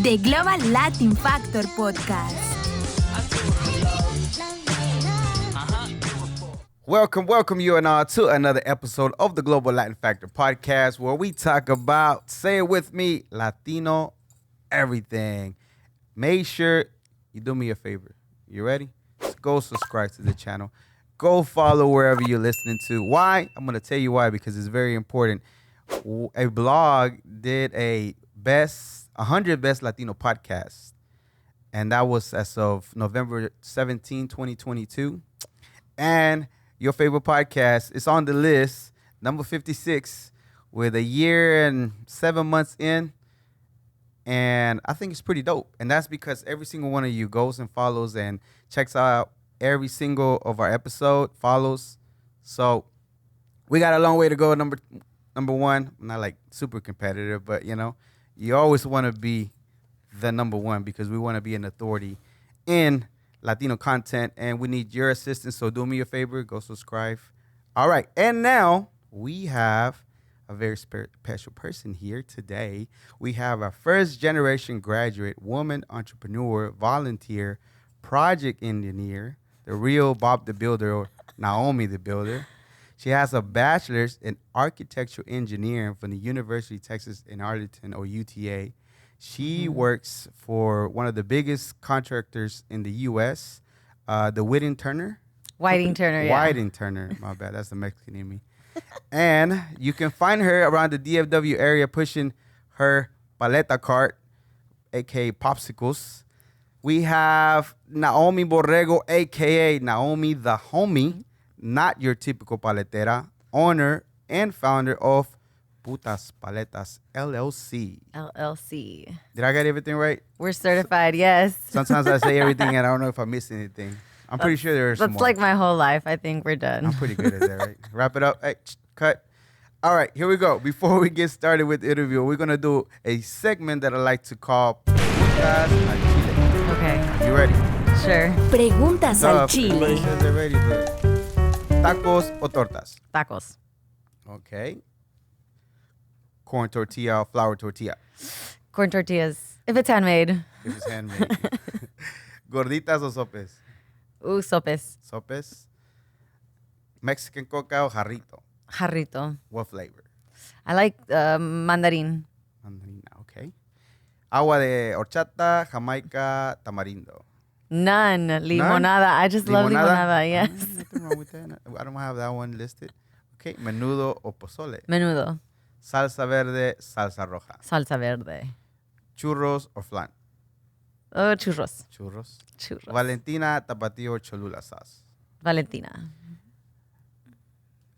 The Global Latin Factor Podcast. Welcome you and all to another episode of the Global Latin Factor Podcast, where we talk about, say it with me, Latino everything. Make sure you do me a favor. You ready? Go subscribe to the channel. Go follow wherever you're listening to. Why? I'm going to tell you why, because it's very important. A blog did a 100 best Latino podcasts, and that was as of November 17, 2022. And your favorite podcast is on the list, number 56, with a year and 7 months in. And I think it's pretty dope. And that's because every single one of you goes and follows and checks out every single of our episode, follows. So we got a long way to go. Number one, I'm not like super competitive, but you always want to be the number one because we want to be an authority in Latino content, and we need your assistance. So do me a favor, go subscribe. All right. And now we have a very special person here today. We have a first generation graduate, woman entrepreneur, volunteer, project engineer, the real Bob the Builder, or Naomi the Builder. She has a bachelor's in architectural engineering from the University of Texas in Arlington, or UTA. She works for one of the biggest contractors in the U.S., the Whiting Turner. Whiting Turner, my bad. That's the Mexican in me. And you can find her around the DFW area pushing her paleta cart, a.k.a. popsicles. We have Naomi Borrego, a.k.a. Naomi the Homie, not your typical paletera, owner and founder of Putas Paletas, LLC. Did I get everything right? We're certified, yes. Sometimes I say everything and I don't know if I missed anything. I'm pretty sure there's more. That's like my whole life. I think we're done. I'm pretty good at that, right? Wrap it up. Hey, cut. All right, here we go. Before we get started with the interview, we're going to do a segment that I like to call Putas al Chile. Okay. You ready? Sure. Preguntas al Everybody Chile. says they're ready, but tacos o tortas? Tacos. Okay. Corn tortilla or flour tortilla? Corn tortillas. If it's handmade. If it's handmade. Gorditas o sopes? Sopes. Sopes. Mexican coca o jarrito? Jarrito. What flavor? I like mandarin. Mandarina, okay. Agua de horchata, jamaica, tamarindo? None. Limonada. I just love limonada, yes. Nothing wrong with that. I don't have that one listed. Okay. Menudo o pozole? Menudo. Salsa verde, salsa roja? Salsa verde. Churros or flan? Oh, churros. Churros. Valentina, tapatio, or Cholula sauce? Valentina.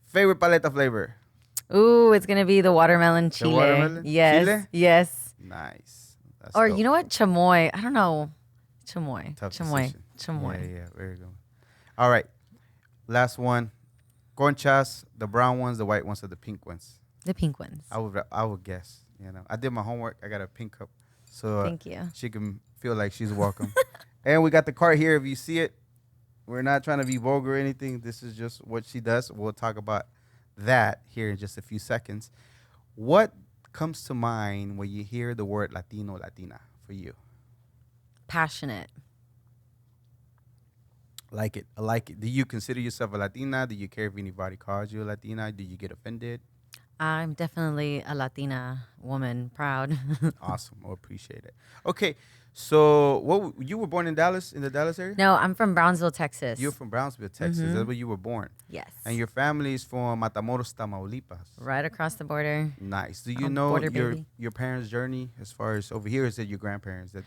Favorite paleta flavor? Ooh, it's going to be the watermelon chile. The watermelon? Yes. Chile? Yes. Nice. That's Or dope. you know what? Chamoy. I don't know. Chamoy. Tough Chamoy. decision. Chamoy. Yeah, very good. All right. Last one. Conchas, the brown ones, the white ones, or the pink ones? The pink ones. I would guess. I did my homework. I got a pink cup. So Thank you. she can feel like she's welcome. And we got the cart here. If you see it, we're not trying to be vulgar or anything. This is just what she does. We'll talk about that here in just a few seconds. What comes to mind when you hear the word Latino, Latina for you? Passionate. Like it. I like it. Do you consider yourself a Latina? Do you care if anybody calls you a Latina? Do you get offended? I'm definitely a Latina woman, proud. Awesome. I appreciate it. Okay. So you were born in Dallas, in the Dallas area? No, I'm from Brownsville, Texas. You're from Brownsville, Texas. That's where you were born. Yes. And your family is from Matamoros, Tamaulipas. Right across the border. Nice. Do you I'm know border baby. your parents' journey as far as over here? Is it your grandparents? That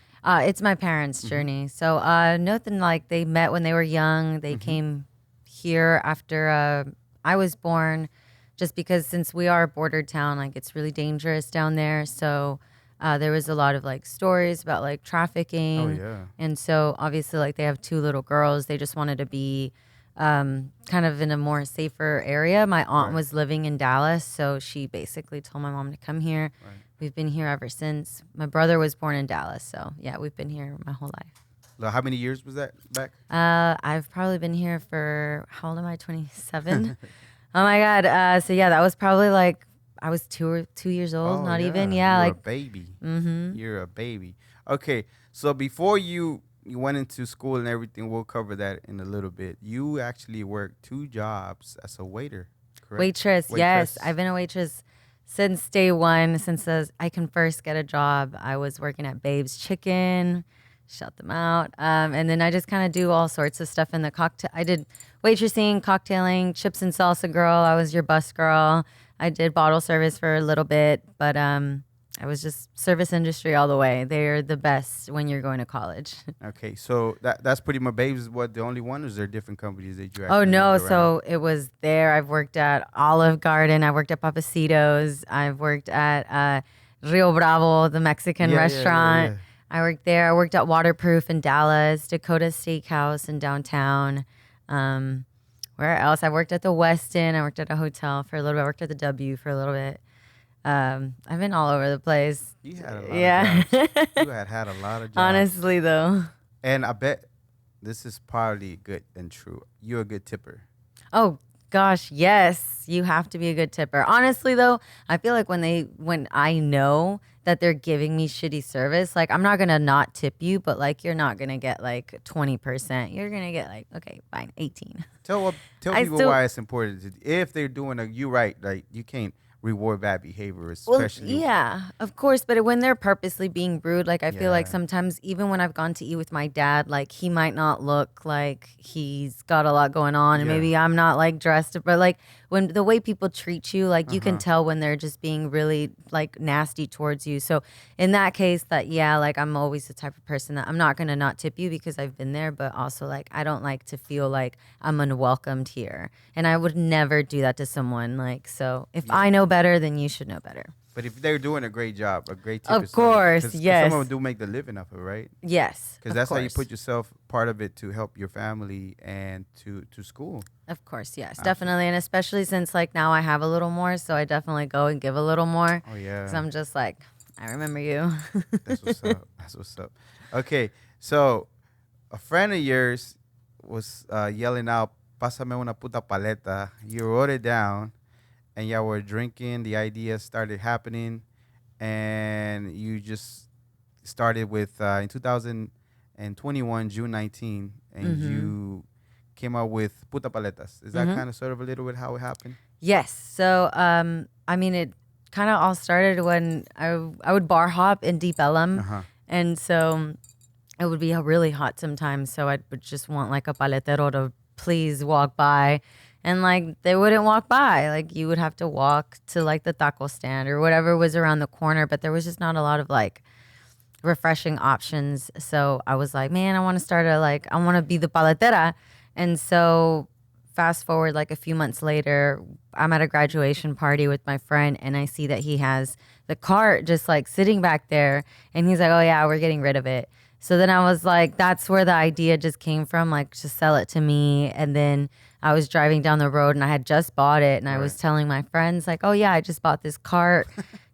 It's my parents' journey. So nothing like they met when they were young. They came here after I was born, just because since we are a border town, like it's really dangerous down there. So there was a lot of like stories about like trafficking. Oh, yeah. And so obviously like they have two little girls. They just wanted to be kind of in a more safer area. My aunt was living in Dallas, so she basically told my mom to come here. Right. We've been here ever since. My brother was born in Dallas, so yeah, we've been here my whole life. How many years was that back? I've probably been here for, how old am I, 27? Oh my God. So yeah, that was probably like, I was 2 years old, Oh, not yeah. even. Yeah, You're like a baby. mm-hmm. You're a baby. Okay, so before you went into school and everything, we'll cover that in a little bit. You actually worked 2 jobs as a waiter, correct? Waitress. Yes, Waitress. I've been a waitress since day one. Since I can first get a job, I was working at Babe's Chicken. Shout them out. And then I just kind of do all sorts of stuff in the cocktail. I did waitressing, cocktailing, chips and salsa girl. I was your bus girl. I did bottle service for a little bit, but I was just service industry all the way. They're the best when you're going to college. Okay, so that's pretty much Babes is what the only one, or is there different companies that you Oh actually no, moved around? so it was there. I've worked at Olive Garden. I worked at Papacitos. I've worked at Rio Bravo, the Mexican restaurant. Yeah. I worked there. I worked at Waterproof in Dallas, Dakota Steakhouse in downtown. Where else? I worked at the Westin. I worked at a hotel for a little bit. I worked at the W for a little bit. I've been all over the place. You had a lot Yeah. of jobs. You had a lot of jobs. Honestly, though. And I bet this is probably good and true. You're a good tipper. Oh gosh, yes. You have to be a good tipper. Honestly though, I feel like when I know that they're giving me shitty service, like I'm not gonna not tip you, but like you're not gonna get like 20%. You're gonna get like, okay, fine, 18. Tell I people still- why it's important. If they're doing you right, like you can't reward bad behavior, Well, especially. yeah, of course. But when they're purposely being rude, like I feel like Yeah. sometimes even when I've gone to eat with my dad, like he might not look like he's got a lot going on, and Yeah. maybe I'm not like dressed, but like when the way people treat you, like you Uh-huh. can tell when they're just being really like nasty towards you. So in that case, that yeah, like I'm always the type of person that I'm not gonna not tip you because I've been there, but also like I don't like to feel like I'm unwelcomed here, and I would never do that to someone. Like so, if I know better, then you should know better. But if they're doing a great job, a great Of tipper, course, 'cause yes. some of them do make the living off of it, right? Yes, Because of that's how you course. put yourself part of it to help your family and to school. Of course, yes, definitely, and especially since like now I have a little more, so I definitely go and give a little more. Oh yeah. Because I'm just like, I remember you. That's what's up. That's what's up. Okay, so a friend of yours was yelling out, "Pásame una puta paleta." You wrote it down, and y'all were drinking. The idea started happening, and you just started with in 2021, June 19, and you came out with Puta Paletas. Is that kind of sort of a little bit how it happened? Yes. So, I mean, it kind of all started when I would bar hop in Deep Ellum, Uh-huh. and so it would be really hot sometimes. So I would just want like a paletero to please walk by, and like they wouldn't walk by. Like you would have to walk to like the taco stand or whatever was around the corner. But there was just not a lot of like refreshing options. So I was like, man, I want to start I want to be the paletera. And so fast forward like a few months later, I'm at a graduation party with my friend, and I see that he has the cart just like sitting back there, and he's like, oh yeah, we're getting rid of it. So then I was like, that's where the idea just came from, like to sell it to me. And then I was driving down the road and I had just bought it, and I was telling my friends like, oh yeah, I just bought this cart,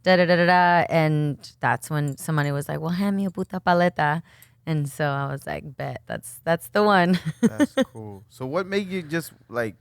da da da da da. And that's when somebody was like, well, hand me a puta paleta. And so I was like, bet, that's the one. That's cool. So what made you just like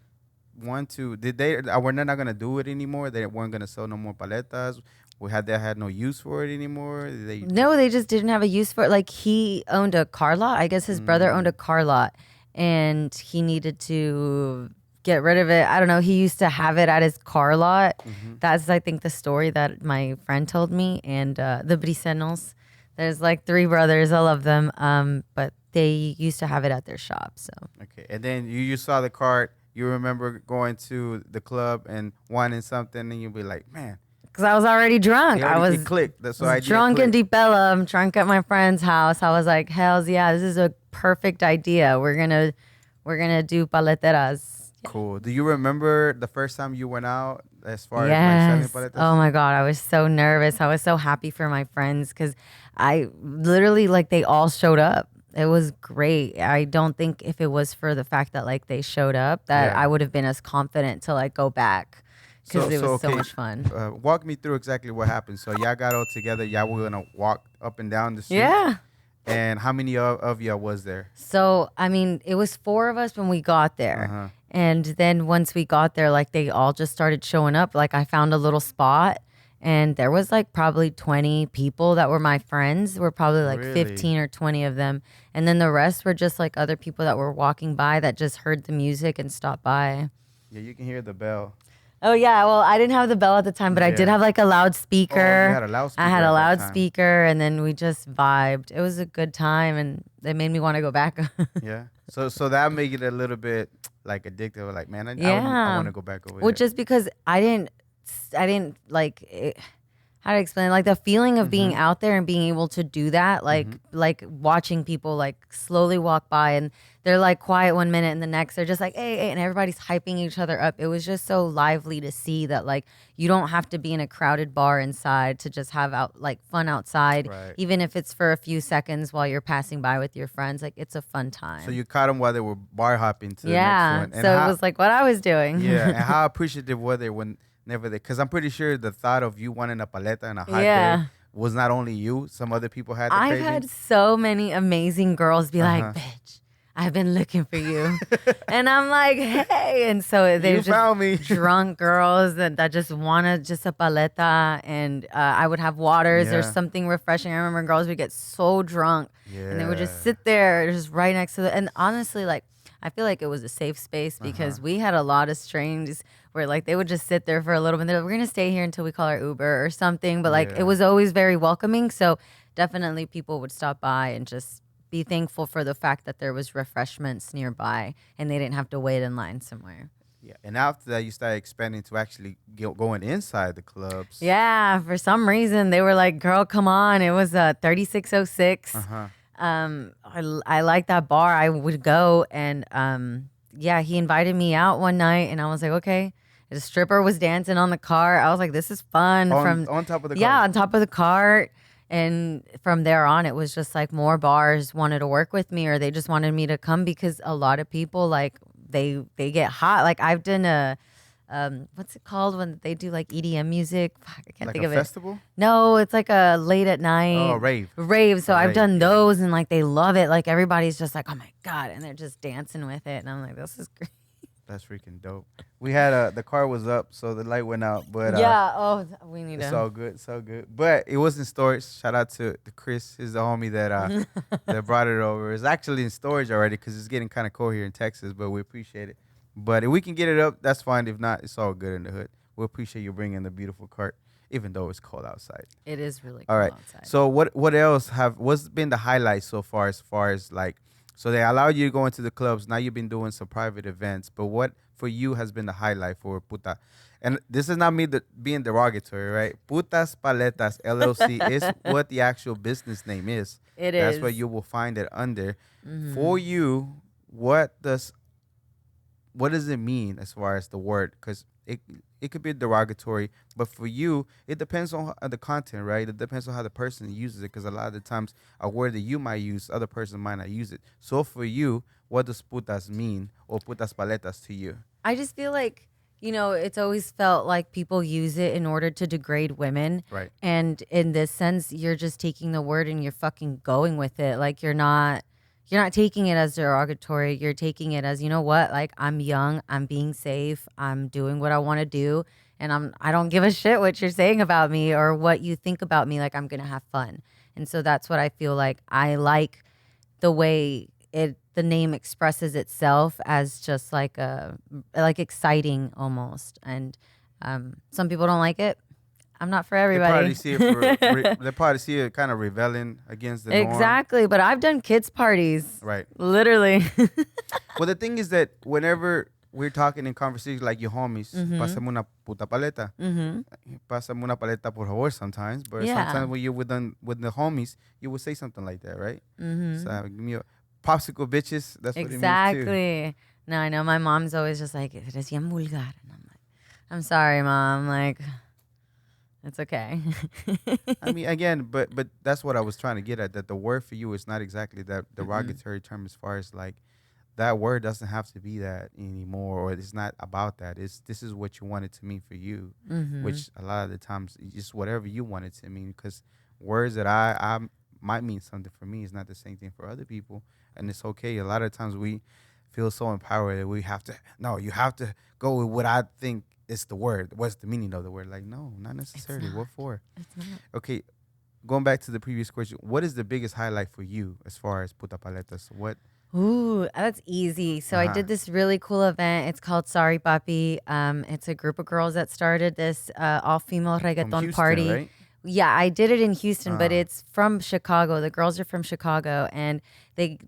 want to? Did they? Were they not gonna do it anymore? They weren't gonna sell no more paletas. They had no use for it anymore? Did they? No, they just didn't have a use for it. Like he owned a car lot. I guess his brother owned a car lot, and he needed to get rid of it. I don't know. He used to have it at his car lot. That's, I think, the story that my friend told me. And the Brisenos, there's like 3 brothers. I love them. But they used to have it at their shop. So Okay, and then you saw the cart. You remember going to the club and wanting something, and you'd be like, man. because I was already drunk. It clicked. That's why I drunk in Deep Ellum, drunk at my friend's house. I was like, hell's yeah, this is a perfect idea. We're gonna do paleteras. Cool. Do you remember the first time you went out as far as like Yes. selling paletas? Oh my God, I was so nervous. I was so happy for my friends because I literally like they all showed up. It was great. I don't think if it was for the fact that like they showed up that Yeah. I would have been as confident to like go back because it was so okay, much fun. Walk me through exactly what happened. So y'all got all together. Y'all were gonna walk up and down the street. Yeah. And how many of y'all was there? So, I mean, it was 4 of us when we got there. Uh-huh. And then once we got there, like they all just started showing up. Like I found a little spot and there was like probably 20 people that were my friends. There were probably like Really? 15 or 20 of them. And then the rest were just like other people that were walking by that just heard the music and stopped by. Yeah, you can hear the bell. Oh yeah, well I didn't have the bell at the time, but I did Yeah. have like a Oh, you loudspeaker. had a I loudspeaker had at a that time. loudspeaker and then we just vibed. It was a good time and it made me want to go back. Yeah. So that made it a little bit like addictive. Like, man, I Yeah. want to go back over Well, there. just because I didn't like how to explain like the feeling of being out there and being able to do that, like watching people like slowly walk by and they're like quiet one minute and the next they're just like hey, and everybody's hyping each other up. It was just so lively to see that like you don't have to be in a crowded bar inside to just have out like fun outside, Right. even if it's for a few seconds while you're passing by with your friends. Like it's a fun time. So you caught them while they were bar hopping to the next Yeah, one. And so how, it was like what I was doing. yeah, and how appreciative were they whenever they? Because I'm pretty sure the thought of you wanting a paleta and a hot Yeah. day was not only you. Some other people had the I've craving. had so many amazing girls be like, bitch, I've been looking for you. And I'm like, hey. And so they're You just found me. drunk girls that just want just a paleta. And I would have waters or Yeah. something refreshing. I remember girls would get so drunk and they would just Yeah. sit there just right next to and honestly, like, I feel like it was a safe space because we had a lot of strangers where like they would just sit there for a little bit. They're like, we're gonna stay here until we call our Uber or something. But like Yeah. it was always very welcoming. So definitely people would stop by and just be thankful for the fact that there was refreshments nearby and they didn't have to wait in line somewhere. Yeah. And after that, you started expanding to actually going inside the clubs. Yeah, for some reason they were like, "Girl, come on!" It was 3606. I like that bar. I would go and yeah, he invited me out one night and I was like, okay. The stripper was dancing on the cart. I was like, this is fun. On top of the Yeah, cart. on top of the cart. And from there on, it was just like more bars wanted to work with me or they just wanted me to come because a lot of people like they get hot. Like I've done a what's it called when they do like EDM music? Fuck, I can't Like think a of festival? it. No, it's like a late at night. Oh, rave. Rave. So A I've rave, done yeah. those and like they love it. Like everybody's just like, oh my God. And they're just dancing with it. And I'm like, this is great. That's freaking dope. We had the car was up, so the light went out. But Yeah. Oh, we need it's to. all good, so good. But it was in storage. Shout out to Chris, he's the homie that that brought it over. It's actually in storage already because it's getting kind of cold here in Texas. But we appreciate it. But if we can get it up, that's fine. If not, it's all good in the hood. We appreciate you bringing the beautiful cart, even though it's cold outside. It is really All cool right. outside. So what else what's been the highlight so far as like so they allowed you to go into the clubs. Now you've been doing some private events, but what for you has been the highlight for Puta? And this is not me being derogatory, right? Putas Paletas LLC is what the actual business name is. It That's is. what you will find it under. For you, what does it mean as far as the word? Because it could be derogatory, but for you, it depends on the content, right? It depends on how the person uses it. Because a lot of the times, a word that you might use, other person might not use it. So for you, what does putas mean or putas paletas to you? I just feel like, it's always felt like people use it in order to degrade women. Right. And in this sense, you're just taking the word and you're fucking going with it. Like you're not taking it as derogatory. You're taking it as, you know what? Like I'm young, I'm being safe, I'm doing what I want to do, and I don't give a shit what you're saying about me or what you think about me. Like I'm going to have fun. And so that's what I feel like. I like the way the name expresses itself as just like exciting almost. And some people don't like it. I'm not for everybody. They probably see it kind of rebelling against the norm. Exactly, but I've done kids parties. Right. Literally. Well, the thing is that whenever we're talking in conversations like your homies, pásame una puta paleta. Pásame una paleta, por favor, sometimes. But Yeah. sometimes when you're with the homies, you would say something like that, right? So, give me a popsicle bitches. That's what it means, too. Exactly. No, I know my mom's always just like, eres bien vulgar. And I'm like, I'm sorry, Mom. Like, it's okay. I mean, again, but that's what I was trying to get at, that the word for you is not exactly that derogatory term as far as like that word doesn't have to be that anymore, or it's not about that. This is what you want it to mean for you, which a lot of the times it's just whatever you want it to mean, because words that I might mean something for me is not the same thing for other people, and it's okay. A lot of times we feel so empowered that we have to. No, you have to go with what I think is the word. What's the meaning of the word? Like, no, not It's necessarily. not. What for? It's not. Okay, going back to the previous question, what is the biggest highlight for you as far as Putas Paletas? What? Ooh, that's easy. So Uh I huh. did this really cool event. It's called Sorry Papi. It's a group of girls that started this all-female From reggaeton Houston, party. right? Yeah, I did it in Houston, but Uh, it's from Chicago. The girls are from Chicago, and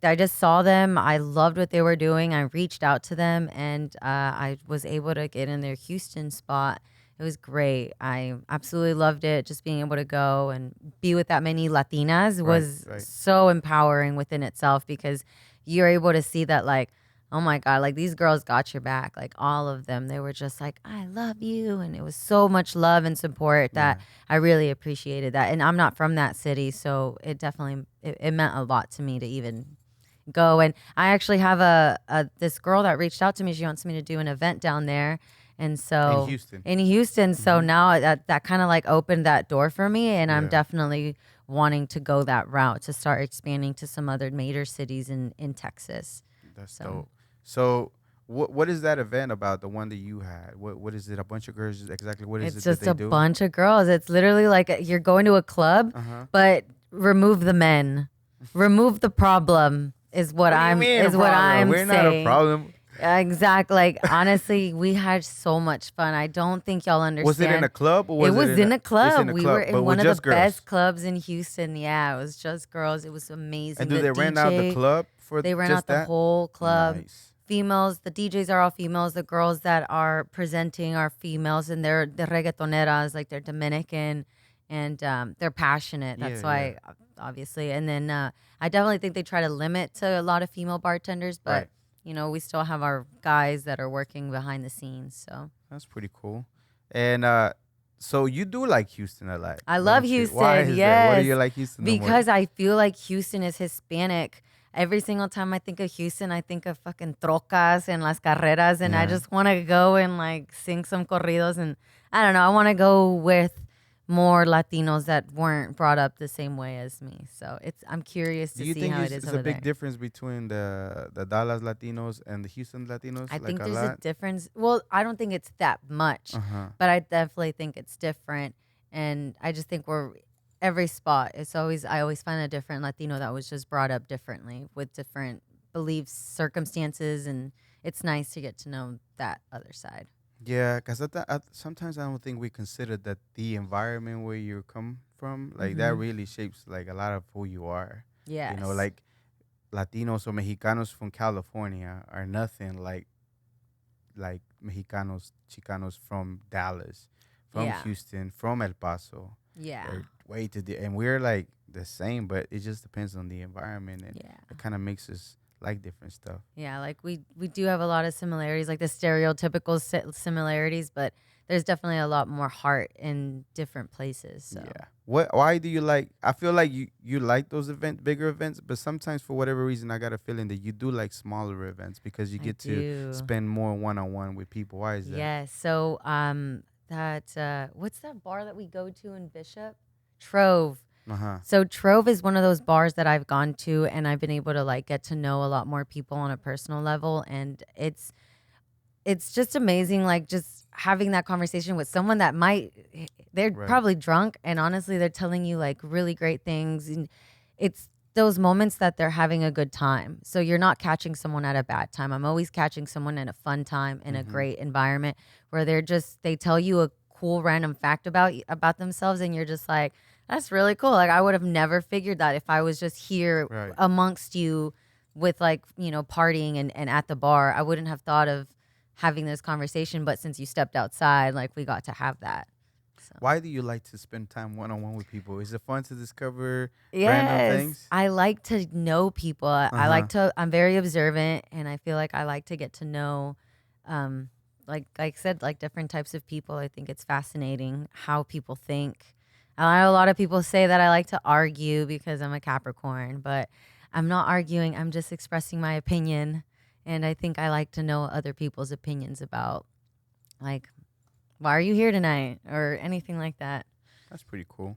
I just saw them. I loved what they were doing. I reached out to them, and I was able to get in their Houston spot. It was great. I absolutely loved it. Just being able to go and be with that many Latinas right, was right. so empowering within itself because you're able to see that, like, oh my God, like these girls got your back. Like all of them, they were just like, I love you. And it was so much love and support Yeah. that I really appreciated that. And I'm not from that city. So it definitely, it meant a lot to me to even go. And I actually have this girl that reached out to me. She wants me to do an event down there. And In so Houston. in Houston, so Mm-hmm. now that kind of like opened that door for me. And I'm Yeah, definitely wanting to go that route to start expanding to some other major cities in Texas. that's So dope. So, what is that event about? The one that you had. What is it? A bunch of girls. Exactly. What is it's it that just they a do? bunch of girls. It's literally like you're going to a club, Uh huh. but remove the men, remove the problem What do you mean a is what problem? I'm We're not a saying. problem. Exactly. Like honestly, we had so much fun. I don't think y'all Was it in a understand. club or It was it was in in a? a It's club. in a We were club, but in with one of the just girls. best clubs in Houston. Yeah, it was just girls. It was And amazing. do The they rent out the DJ, club for they ran just out the that? whole club. Nice. Females, the DJs are all females. The girls that are presenting are females, and they're the reggaetoneras, like they're Dominican, and they're passionate. Yeah, That's yeah. why, obviously. And then I definitely think they try to limit to a lot of female bartenders, but Right. we still have our guys that are working behind the scenes. So That's pretty cool. And so you do like Houston a lot, I love don't you? Why Houston, is that? What do you yes, like Houston the most? because I feel like Houston is Hispanic. Every single time I think of Houston, I think of fucking trocas and las carreras, and I Yeah. just want to go and like sing some corridos. And I don't know, I want to go with more Latinos that weren't brought up the same way as me. So I'm curious Do to you see think how it it's is a over big there. difference between the Dallas Latinos and the Houston Latinos? I Like think a there's a lot? difference. Well, I don't think it's that much, Uh huh. but I definitely think it's different. And I just think every spot, I always find a different Latino that was just brought up differently with different beliefs, circumstances. And it's nice to get to know that other side. Yeah, because sometimes I don't think we consider that the environment where you come from, like that Mm-hmm. really shapes like a lot of who you are. You know, Yes. like Latinos or Mexicanos from California are nothing like Mexicanos, Chicanos from Dallas, from Yeah. Houston, from El Paso. Yeah. They're and we're like the same, but it just depends on the environment, and Yeah. it kind of makes us like different stuff. Yeah. Like we do have a lot of similarities, like the stereotypical similarities, but there's definitely a lot more heart in different places. So Yeah. What? Why do you like? I feel like you like those bigger events, but sometimes for whatever reason, I got a feeling that you do like smaller events because you I get to do. spend more one on one with people. Why is that? Yes. So that what's that bar that we go to in Bishop? Trove. Uh huh. So Trove is one of those bars that I've gone to and I've been able to like get to know a lot more people on a personal level, and it's just amazing, like just having that conversation with someone that they're Right. probably drunk and honestly they're telling you like really great things, and it's those moments that they're having a good time. So you're not catching someone at a bad time. I'm always catching someone in a fun time in a Mm-hmm. great environment where they tell you a cool random fact about themselves, and you're just like, that's really cool. Like I would have never figured that if I was just here Right. amongst you with like, partying and at the bar. I wouldn't have thought of having this conversation, but since you stepped outside, like we got to have that. So Why do you like to spend time one on one with people? Is it fun to discover random yes, things? I like to know people. Uh huh. I'm very observant, and I feel like I like to get to know, um, like I said, like different types of people. I think it's fascinating how people think. I know a lot of people say that I like to argue because I'm a Capricorn, but I'm not arguing. I'm just expressing my opinion, and I think I like to know other people's opinions about, like, why are you here tonight or anything like that. That's pretty cool.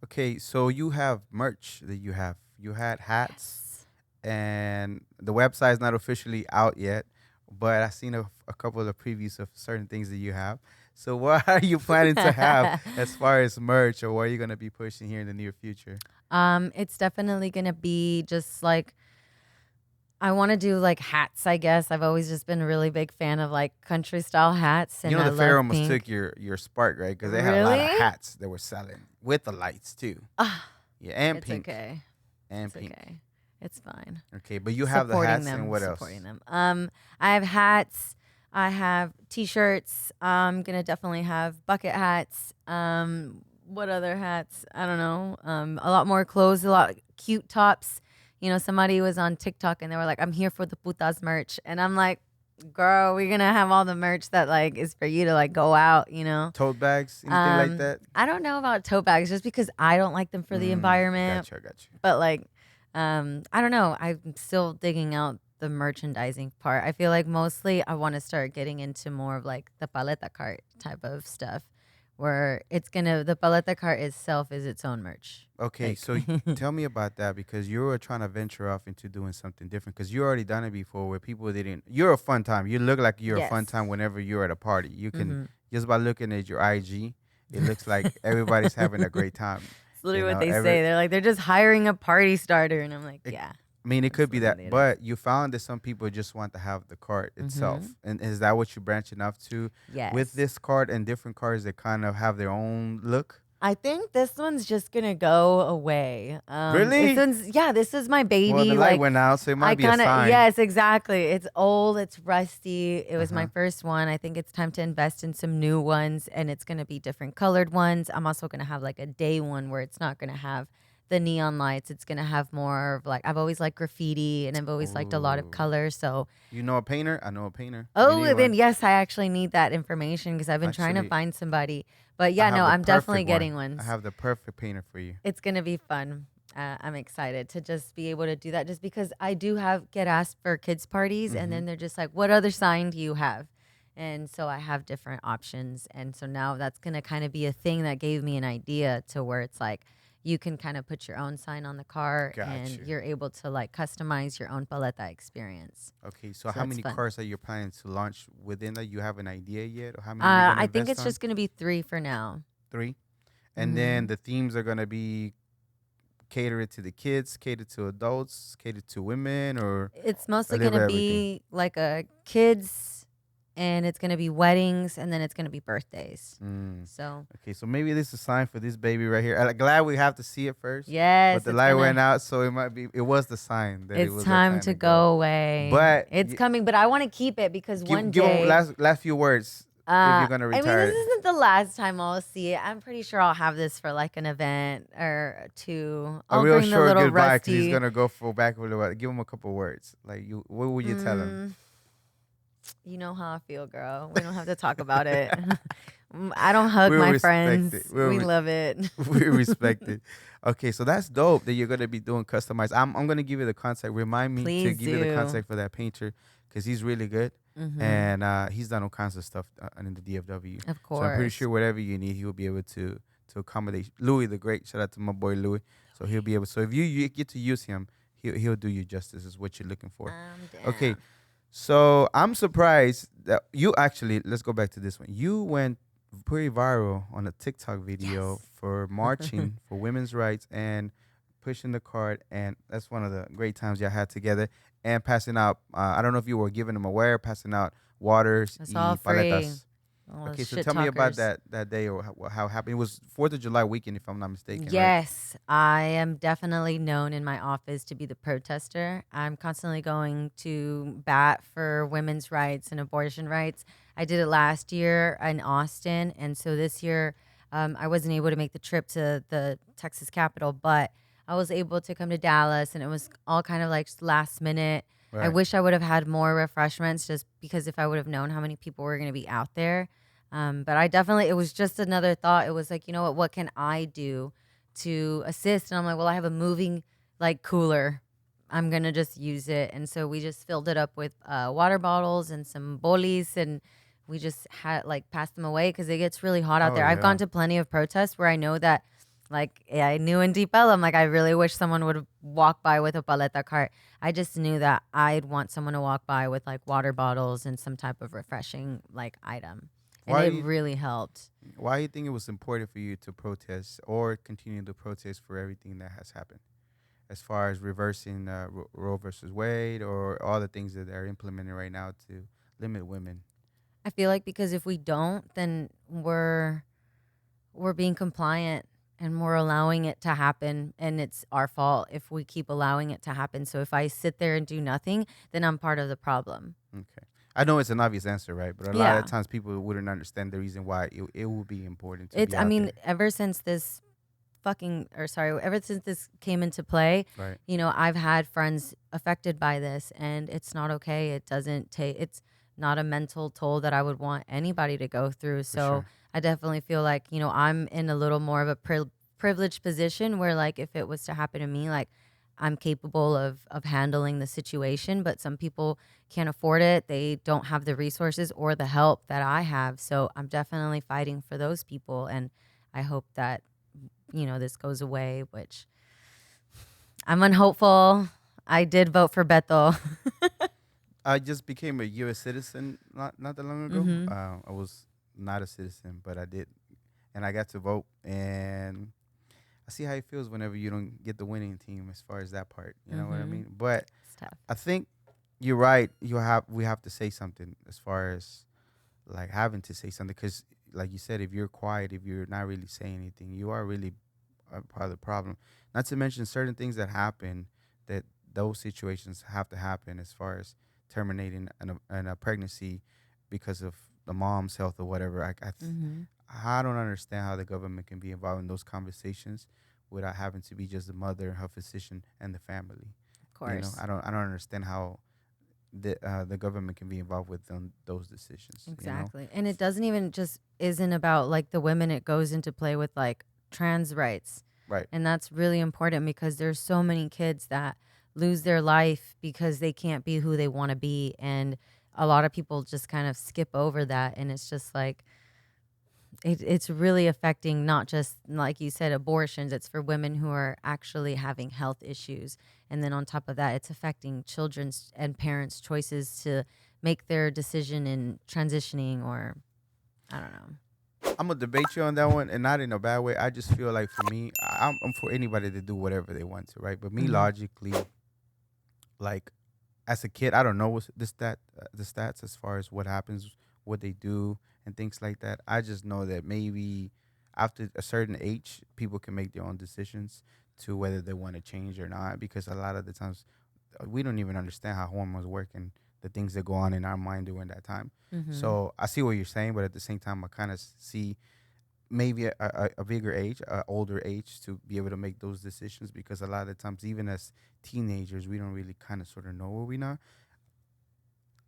Okay, so you have merch that you have. You had hats Yes. and the website is not officially out yet, but I've seen a couple of previews of certain things that you have. So what are you planning to have as far as merch, or what are you going to be pushing here in the near future? It's definitely gonna be just like I want to do like hats. I guess I've always just been a really big fan of like country style hats, and You know, I the fair love almost pink. took your spark, right? Because they had a lot of Really? hats that were selling with the lights too. Ah, Yeah, and it's pink. okay. And It's pink. okay. It's fine. Okay, but you have the hats and what Supporting else? them. I have hats. I have t-shirts. I'm gonna definitely have bucket hats. What other hats? I don't know. A lot more clothes. A lot of cute tops. You know, somebody was on TikTok and they were like, "I'm here for the putas merch," and I'm like, "Girl, we're gonna have all the merch that like is for you to like go out." You know. Tote bags, anything like that? I don't know about tote bags just because I don't like them for the environment. I got you. But like, I don't know. I'm still digging out the merchandising part. I feel like mostly I want to start getting into more of like the paleta cart type of stuff, where the paleta cart itself is its own merch. Okay, Like, so tell me about that, because you were trying to venture off into doing something different, because you already done it before where people didn't. You're a fun time. You look like you're a fun yes. time whenever you're at a party. You can, Hmm. just by looking at your IG, it looks like everybody's having a great time. It's literally You what know, they say. They're like, they're just hiring a party starter. And I'm like, it, yeah, I mean, it that's could be literally that, what it but you found that some people just want to have the cart itself, is. and is that what you're branching off to Yes. with this cart and different cards that kind of have their own look? I think this one's just gonna go away. Really? This is my Well, the baby. light Like went out, so it might I be a kind of sign. yes, exactly. It's old, it's rusty. It was my Uh-huh. first one. I think it's time to invest in some new ones, and it's gonna be different colored ones. I'm also gonna have like a day one where it's not gonna have the neon lights. It's gonna have more of like I've always liked graffiti, and I've always liked a lot of Ooh. color. So You know a painter? I know a painter. You oh, need then one? yes, I actually need that information because I've been trying to Actually, find somebody. But I yeah, have no, the I'm definitely perfect getting one. I ones. have the perfect painter for you. It's gonna be fun. I'm excited to just be able to do that, just because I do get asked for kids parties, and Hmm. then they're just like, "What other sign do you have?" And so I have different options, and so now that's gonna kind of be a thing that gave me an idea to where it's like you can kind of put your own sign on the car, and Gotcha. you're able to like customize your own paleta experience. Okay, so So how that's many fun. cars are you planning to launch within that? You have an idea yet, or how many you're gonna I think invest it's on? just gonna be 3 for now. 3, and then Hmm. the themes are gonna be catered to the kids, catered to adults, catered to women, or It's a mostly little gonna bit of everything. be like a kids, and it's gonna be weddings, and then it's gonna be birthdays. Mm. So Okay, so maybe this is a sign for this baby right here. I'm glad we have to see it first, but yes, the light went out, so it might be. It was the sign that it it's was their time time to to go. go away. But It's coming, but I want to keep it because one give them day, last few words if you're gonna I mean, retire this it. isn't the last time I'll see it. I'm pretty sure I'll have this for like an event or two. A I'll real bring the short little goodbye, because he's rusty. gonna go for back with the what. Give him a couple words. Like you, what would you tell him? Mm, you know how I feel, girl. We don't have to talk about it. I don't hug We'll my respect it. friends. We love it. We respect it. Okay, so that's dope that you're gonna be doing customized. I'm gonna give you the contact. Remind me to Please give you the do. contact for that painter, because he's really good, Hmm. and he's done all kinds of stuff in the DFW. Of So I'm pretty course. sure whatever you need, he will be able to accommodate. Louis the Great, shout out to my boy Louis. So he'll be able. So if you get to use him, he'll do you justice. Is what you're looking for. I'm Okay, down. so I'm surprised that you actually. Let's go back to this one. You went pretty viral on a TikTok video Yes. for marching for women's rights and pushing the card, and that's one of the great times y'all had together. And passing out. I don't know if you were giving them aware, passing out waters It's all y free. paletas. All those Okay, so shit tell me about talkers. that day, or how it happened. It was 4th of July weekend, if I'm not mistaken, right? Yes, I am definitely known in my office to be the protester. I'm constantly going to bat for women's rights and abortion rights. I did it last year in Austin, and so this year I wasn't able to make the trip to the Texas Capitol, but I was able to come to Dallas, and it was all kind of like last minute. I Right. wish I would have had more refreshments, just because if I would have known how many people were going to be out there. But I definitely, it was just another thought. It was like, you know what can I do to assist? And I'm like, well, I have a moving like cooler. I'm going to just use it. And so we just filled it up with water bottles and some bolis, and we just had like passed them away because it gets really hot out Oh there. I've gone yeah. to plenty of protests where I know that Like, yeah, I knew in Deep Ellum, like, I really wish someone would walk by with a paleta cart. I just knew that I'd want someone to walk by with like water bottles and some type of refreshing like item. And Why it do you really helped. why do you think it was important for you to protest or continue to protest for everything that has happened, as far as reversing Roe versus Wade or all the things that are implemented right now to limit women? I feel like because if we don't, then we're being compliant and we're allowing it to happen, and it's our fault if we keep allowing it to happen. So if I sit there and do nothing, then I'm part of the problem. Okay. I know it's an obvious answer, right? But a lot of Yeah. times people wouldn't understand the reason why it would be important to It's be I out mean, there. ever since this ever since this came into play, Right. I've had friends affected by this, and it's not okay. It doesn't take, it's not a mental toll that I would want anybody to go through. For So sure. I definitely feel like, I'm in a little more of a privileged position where, like, if it was to happen to me, like, I'm capable of handling the situation, but some people can't afford it. They don't have the resources or the help that I have. So I'm definitely fighting for those people, and I hope that this goes away, which I'm unhopeful. I did vote for Beto. I just became a U.S. citizen not that long ago. Hmm. I was not a citizen, but I did, and I got to vote. And I see how it feels whenever you don't get the winning team, as far as that part. You know what I Hmm. mean? But It's tough. I think you're right. We have to say something, as far as like having to say something, because like you said, if you're quiet, if you're not really saying anything, you are really a part of the problem. Not to mention certain things that happen, that those situations have to happen, as far as terminating a pregnancy because of the mom's health or whatever. Hmm. I don't understand how the government can be involved in those conversations without having to be just the mother, her physician, and the family. Of course. I don't understand how the government can be involved with those decisions. Exactly. And it doesn't even just isn't about like the women. It goes into play with like trans rights. Right. And that's really important because there's so many kids that lose their life because they can't be who they want to be. And a lot of people just kind of skip over that. And it's just like, it's really affecting not just, like you said, abortions. It's for women who are actually having health issues. And then on top of that, it's affecting children's and parents' choices to make their decision in transitioning, or I don't know. I'm gonna debate you on that one, and not in a bad way. I just feel like, for me, I'm for anybody to do whatever they want to, right? But me, Hmm. logically, like, as a kid, I don't know what's the stats as far as what happens, what they do, and things like that. I just know that maybe after a certain age, people can make their own decisions to whether they want to change or not. Because a lot of the times, we don't even understand how hormones work and the things that go on in our mind during that time. Hmm. So I see what you're saying, but at the same time, I kind of see maybe a bigger age, a older age, to be able to make those decisions, because a lot of the times, even as teenagers, we don't really kind of sort of know where we are.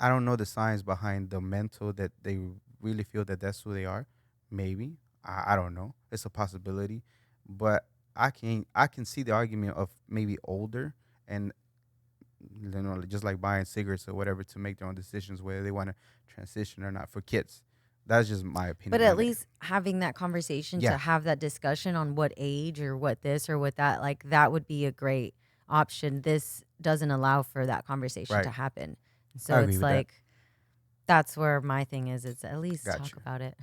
I don't know the science behind the mental that they really feel that that's who they are. Maybe, I don't know. It's a possibility, but I can see the argument of maybe older, and just like buying cigarettes or whatever, to make their own decisions whether they want to transition or not, for kids. That's just my But opinion at on it. least having that conversation, to Yeah. have that discussion on what age or what this or what that, like, that would be a great option. This doesn't allow for that conversation to Right. happen. I So agree it's with that. like, that's where my thing is. It's at least Got talk you. about it.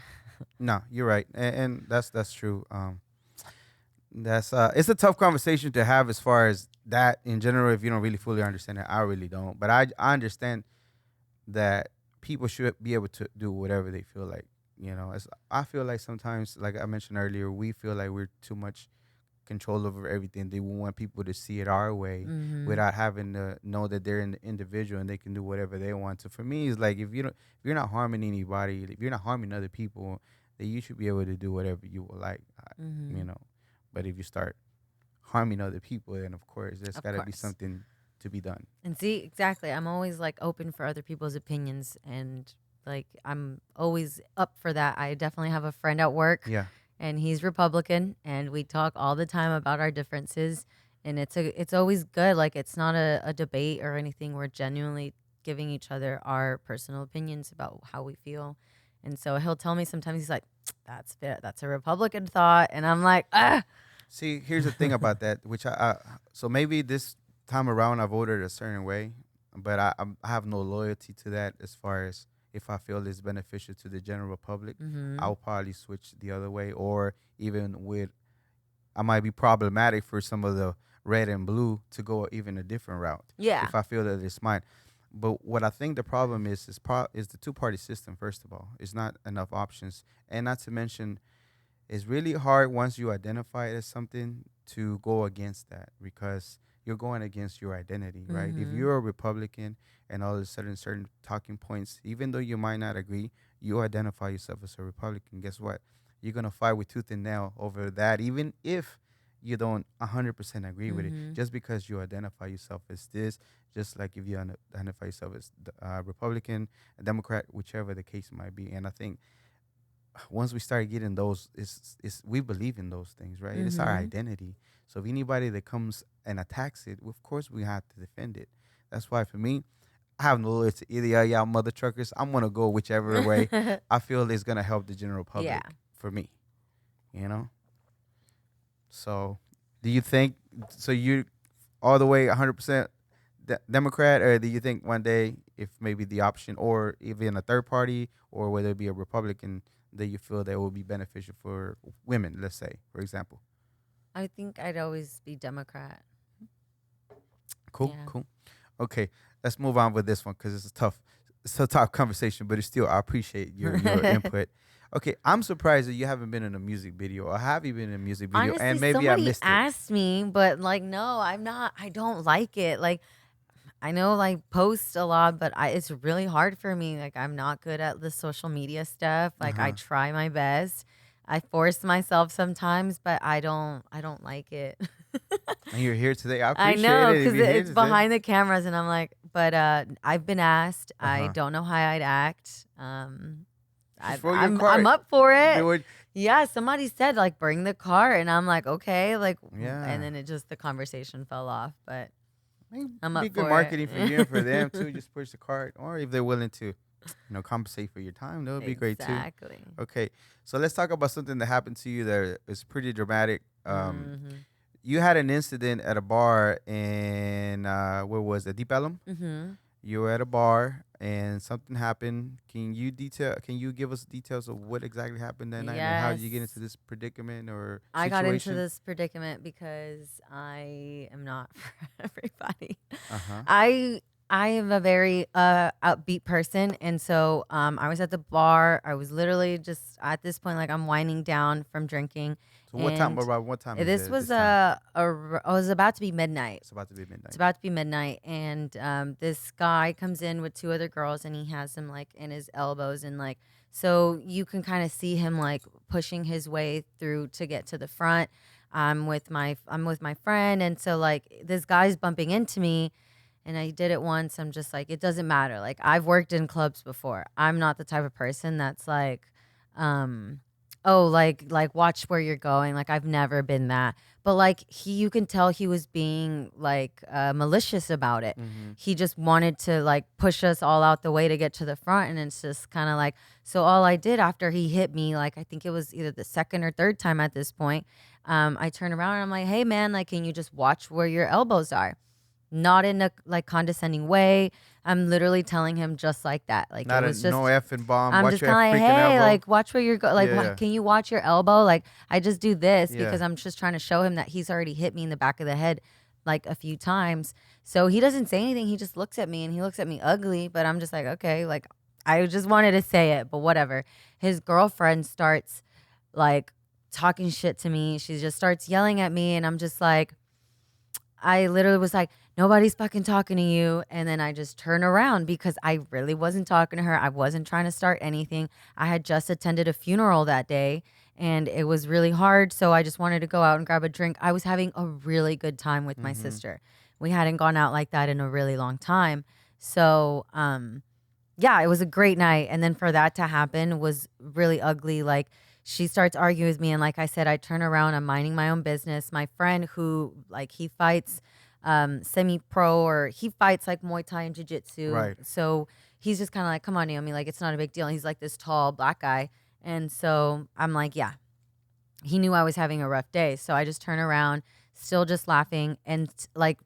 No, you're right, and that's true. That's it's a tough conversation to have, as far as that in general. If you don't really fully understand it, I really don't. But I understand that people should be able to do whatever they feel like. I feel like sometimes, like I mentioned earlier, we feel like we're too much control over everything. They want people to see it our way Hmm. without having to know that they're an individual and they can do whatever they want. So for me, it's like, if you're not harming anybody, if you're not harming other people, then you should be able to do whatever you would like. You Hmm. know, but if you start harming other people, then of course there's Of got to be course. something to be done. And see, exactly. I'm always like open for other people's opinions, and like I'm always up for that. I definitely have a friend at work, Yeah. and he's Republican, and we talk all the time about our differences, and it's always good. Like, it's not a debate or anything. We're genuinely giving each other our personal opinions about how we feel. And so he'll tell me sometimes, he's like, that's a Republican thought, and I'm like, ah. See, here's the thing about that, which so maybe this time around I voted a certain way, but I have no loyalty to that as far as if I feel it's beneficial to the general public, Mm-hmm. I'll probably switch the other way, or even with I might be problematic for some of the red and blue to go even a different route Yeah. if I feel that it's mine. But what I think the problem is the two-party system. First of all, it's not enough options, and not to mention it's really hard once you identify it as something to go against that because you're going against your identity, right? If Mm-hmm. you're a Republican and all of a sudden certain talking points, even though you might not agree, you identify yourself as a Republican. Guess what? You're gonna fight with tooth and nail over that, even if you don't 100% agree with it. Mm-hmm. Just because you identify yourself as this, just like if you identify yourself as Republican, a Democrat, whichever the case might be. And I think once we start getting those, it's we believe in those things, right? It's our Mm-hmm. identity. So if anybody that comes and attacks it, of course we have to defend it. That's why for me, I have no loyalty to either of y'all mother truckers. I'm gonna go whichever way I feel is gonna help the general Yeah. public for me. You know. So, do you think so? You all the way 100% Democrat, or do you think one day, if maybe the option, or even a third party, or whether it be a Republican, that you feel that will be beneficial for women, let's say, for example? I think I'd always be Democrat. Cool, Yeah. cool. Okay, let's move on with this one because it's a tough conversation, but it's still I appreciate your input. Okay, I'm surprised that you haven't been in a music video, or have you been in a music video? Honestly, And maybe I somebody missed it. asked me, but like, no, I'm not. I don't like it. Like, I know, like, post a lot, but it's really hard for me. Like, I'm not good at the social media stuff. Uh Like, I huh. try my best. I force myself sometimes, but I don't like it. And you're here today. I I appreciate know, it. If because you're here it's today. behind the cameras, and I'm like, but I've been asked. Uh I huh. don't know how I'd act. Just throw your I'm card. up for Do it. it. Yeah, somebody said like bring the car, and I'm like okay, like, and Yeah. then it just the conversation fell off. But Maybe I'm be up good for marketing for you and for them it. too. Just push the card, or if they're willing to, compensate for your time, that would be great too. Exactly. Okay, so let's talk about something that happened to you that is pretty dramatic. Mhm. You had an incident at a bar in where was it? Deep Ellum. Mhm. You were at a bar and something happened. Can you detail? Can you give us details of what exactly happened that night and how did Yes. you get into this predicament or I got into situation? this predicament because I am not for everybody. Uh huh. I I am a very upbeat person, and so I was at the bar. I was literally just at this point like I'm winding down from drinking, So what time? and Around what time is this it? was This time? it was about to be midnight. It's about to be It's midnight. about to be midnight, and this guy comes in with two other girls, and he has them like in his elbows, and like so you can kind of see him like pushing his way through to get to the front. I'm with my friend, and so like this guy's bumping into me, and I did it once. I'm just like, it doesn't matter. Like I've worked in clubs before. I'm not the type of person that's like, um, oh, like watch where you're going. Like I've never been that. But like you can tell he was being like malicious about it. Mm-hmm. He just wanted to like push us all out the way to get to the front, and it's just kind of like so. All I did after he hit me, like I think it was either the second or third time at this point, I turned around and I'm like, hey man, like can you just watch where your elbows are? Not in a like condescending way. I'm literally telling him just like that. Like it Not a was no just effing bomb. I'm Watch just your kind of like, freaking hey, elbow. like watch where you're going. Like, Yeah. can you watch your elbow? Like, I just do this Yeah. because I'm just trying to show him that he's already hit me in the back of the head like a few times. So he doesn't say anything. He just looks at me and he looks at me ugly. But I'm just like, okay, like I just wanted to say it, but whatever. His girlfriend starts like talking shit to me. She just starts yelling at me, and I'm just like, I literally was like, nobody's fucking talking to you. And then I just turn around because I really wasn't talking to her. I wasn't trying to start anything. I had just attended a funeral that day, and it was really hard. So I just wanted to go out and grab a drink. I was having a really good time with my Mm-hmm. sister. We hadn't gone out like that in a really long time. So, yeah, it was a great night. And then for that to happen was really ugly. Like she starts arguing with me. And like I said, I turn around, I'm minding my own business. My friend who like he fights semi-pro, or he fights like Muay Thai and Jiu-Jitsu. Right. So he's just kind of like, come on, Naomi, like it's not a big deal. He's like this tall black guy. And so I'm like, yeah, he knew I was having a rough day. So I just turn around, still just laughing. And like,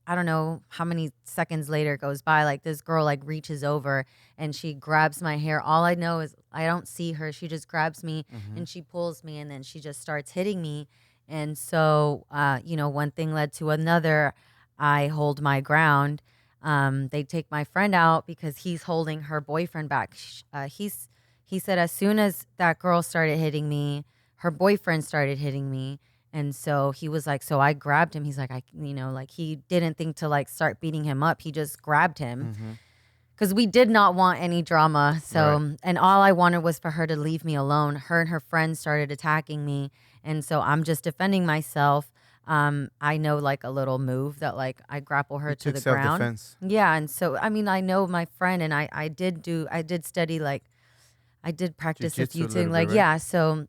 I don't know how many seconds later goes by. Like this girl like reaches over and she grabs my hair. All I know is I don't see her. She just grabs me and she pulls me and then she just starts hitting me. And so, one thing led to another. I hold my ground. They take my friend out because he's holding her boyfriend back. He said as soon as that girl started hitting me, her boyfriend started hitting me. And so he was like, so I grabbed him. He's like, he didn't think to like start beating him up. He just grabbed him because we did not want any drama. So, Right. and all I wanted was for her to leave me alone. Her and her friends started attacking me. And so I'm just defending myself. I know like a little move that like I grapple her You to took the ground. self-defense. Yeah. And so, I mean, I know my friend and I did study, like I did practice a Jiu-jitsu few a little things. bit, Like, right? yeah. So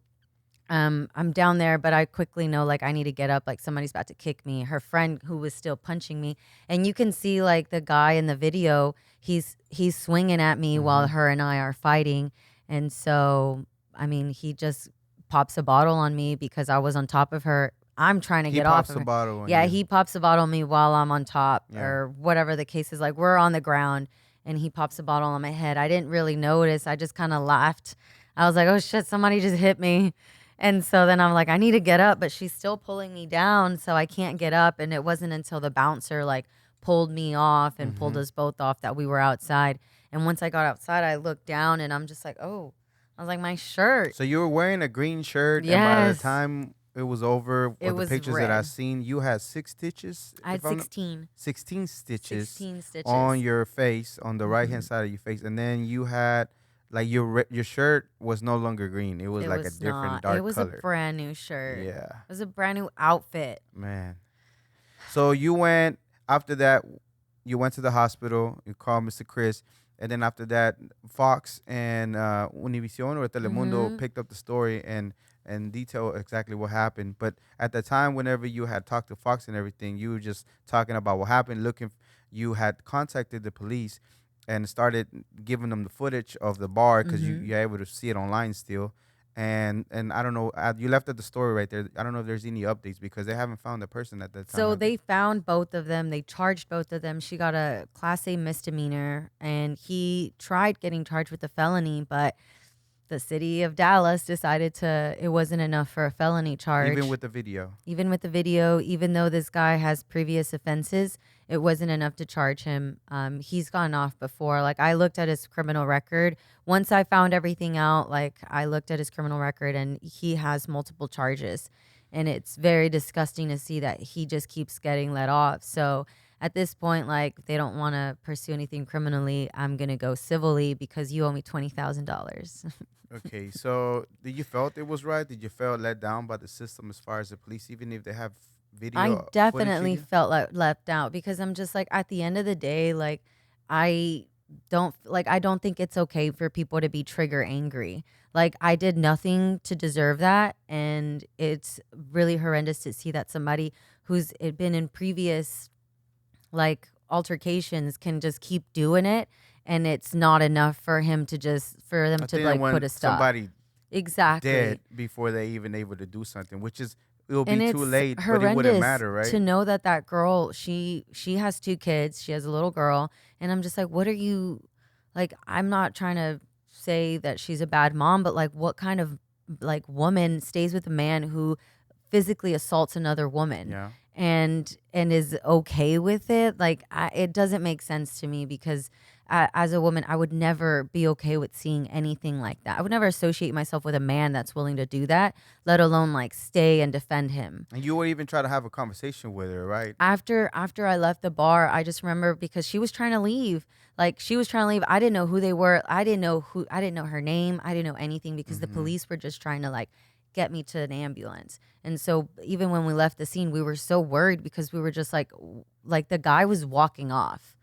I'm down there, but I quickly know like I need to get up. Like somebody's about to kick me. Her friend who was still punching me, and you can see like the guy in the video. He's swinging at me while her and I are fighting, and so I mean he just pops a bottle on me because I was on top of her. I'm trying to He get off pops of a her. bottle on Yeah, you. he pops a bottle on me while I'm on top Yeah. or whatever the case is. Like we're on the ground, and he pops a bottle on my head. I didn't really notice. I just kind of laughed. I was like, oh shit, somebody just hit me. And so then I'm like, I need to get up, but she's still pulling me down, so I can't get up. And it wasn't until the bouncer like pulled me off and pulled us both off that we were outside. And once I got outside, I looked down and I'm just like, oh, I was like, my shirt. So you were wearing a green shirt, and by the Yes, time it was over, it or the was pictures that I red. seen, you had 6 stitches. I had If I'm not, 16, 16 stitches 16 stitches. on your face, on the right hand side of your face, and then you had like your shirt was no longer green. It was It like a was different not. It dark was a color. brand new shirt. Yeah, It was a brand new outfit. man. So you went after that. You went to the hospital. You called Mr. Chris, and then after that, Fox and Univision or Telemundo picked up the story and detail exactly what happened. But at the time, whenever you had talked to Fox and everything, you were just talking about what happened. You had contacted the police and started giving them the footage of the bar because you're able to see it online still. And I don't know, you left at the story right there. I don't know if there's any updates because they haven't found the person at that time. So have they found both of them. They charged both of them. She got a Class A misdemeanor, and he tried getting charged with a felony, but the city of Dallas decided it wasn't enough for a felony charge. Even with the video. Even though this guy has previous offenses, it wasn't enough to charge him. He's gone off before. Like I looked at his criminal record. Once I found everything out, like I looked at his criminal record and he has multiple charges. And it's very disgusting to see that he just keeps getting let off. So at this point, like they don't want to pursue anything criminally. I'm going to go civilly because you owe me $20,000. Okay, so did you felt it was right? Did you feel let down by the system as far as the police, even if they have video I footage of definitely you? felt like left out because I'm just like at the end of the day, like I I don't think it's okay for people to be trigger angry. Like I did nothing to deserve that, and it's really horrendous to see that somebody who's been in previous like altercations can just keep doing it, and it's not enough for them I to think I like put want a stop. somebody Exactly. dead before they even able to do something, which is it'll And be too it's late, but it wouldn't horrendous matter, right? to know that that girl, she has 2 kids. She has a little girl, and I'm just like, what are you like? I'm not trying to say that she's a bad mom, but like, what kind of like woman stays with a man who physically assaults another woman Yeah. and is okay with it? Like, it doesn't make sense to me because as a woman, I would never be okay with seeing anything like that. I would never associate myself with a man that's willing to do that, let alone like stay and defend him. And you would even try to have a conversation with her, right? After I left the bar, I just remember because she was trying to leave. Like she was trying to leave. I didn't know who they were. I didn't know her name. I didn't know anything because the police were just trying to like get me to an ambulance. And so even when we left the scene, we were so worried because we were just like the guy was walking off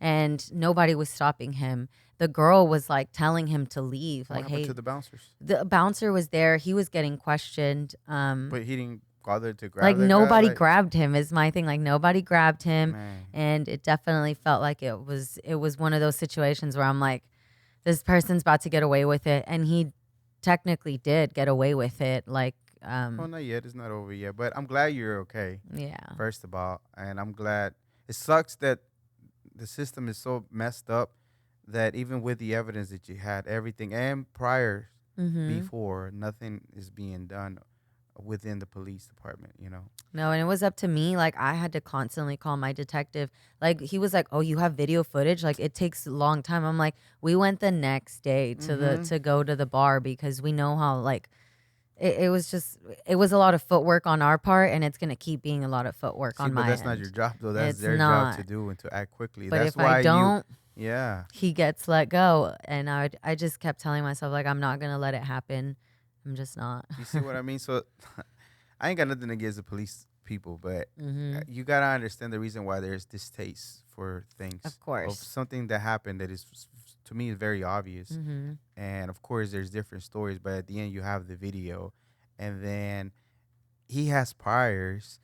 and nobody was stopping him. The girl was like telling him to leave. What Like, happened hey, to the bouncers? the bouncer was there. He was getting questioned. But he didn't bother to grab Like that guy? nobody Like, grabbed him is my thing. Like nobody grabbed him. man. And it definitely felt like it was one of those situations where I'm like, this person's about to get away with it. And he technically did get away with it. Like, Oh, not yet. It's not over yet. But I'm glad you're okay. Yeah. First of all, and I'm glad. It sucks that the system is so messed up that even with the evidence that you had, everything and prior, before, nothing is being done within the police department. No, and it was up to me. Like, I had to constantly call my detective. Like, he was like, "Oh, you have video footage? Like, it takes a long time." I'm like, "We went the next day to go to the bar because we know how, like, it was a lot of footwork on our part, and it's gonna keep being a lot of footwork on my but that's end. not your job though. That's It's their job not. to do and to act quickly. But That's if I why don't, yeah. he gets let go, and I just kept telling myself, like, I'm not gonna let it happen. I'm just not. You see what I mean? So I ain't got nothing against the police people, but you gotta understand the reason why there's distaste for things. Of course. Of something that happened that is, to me, is very obvious. And of course, there's different stories, but at the end, you have the video, and then he has priors,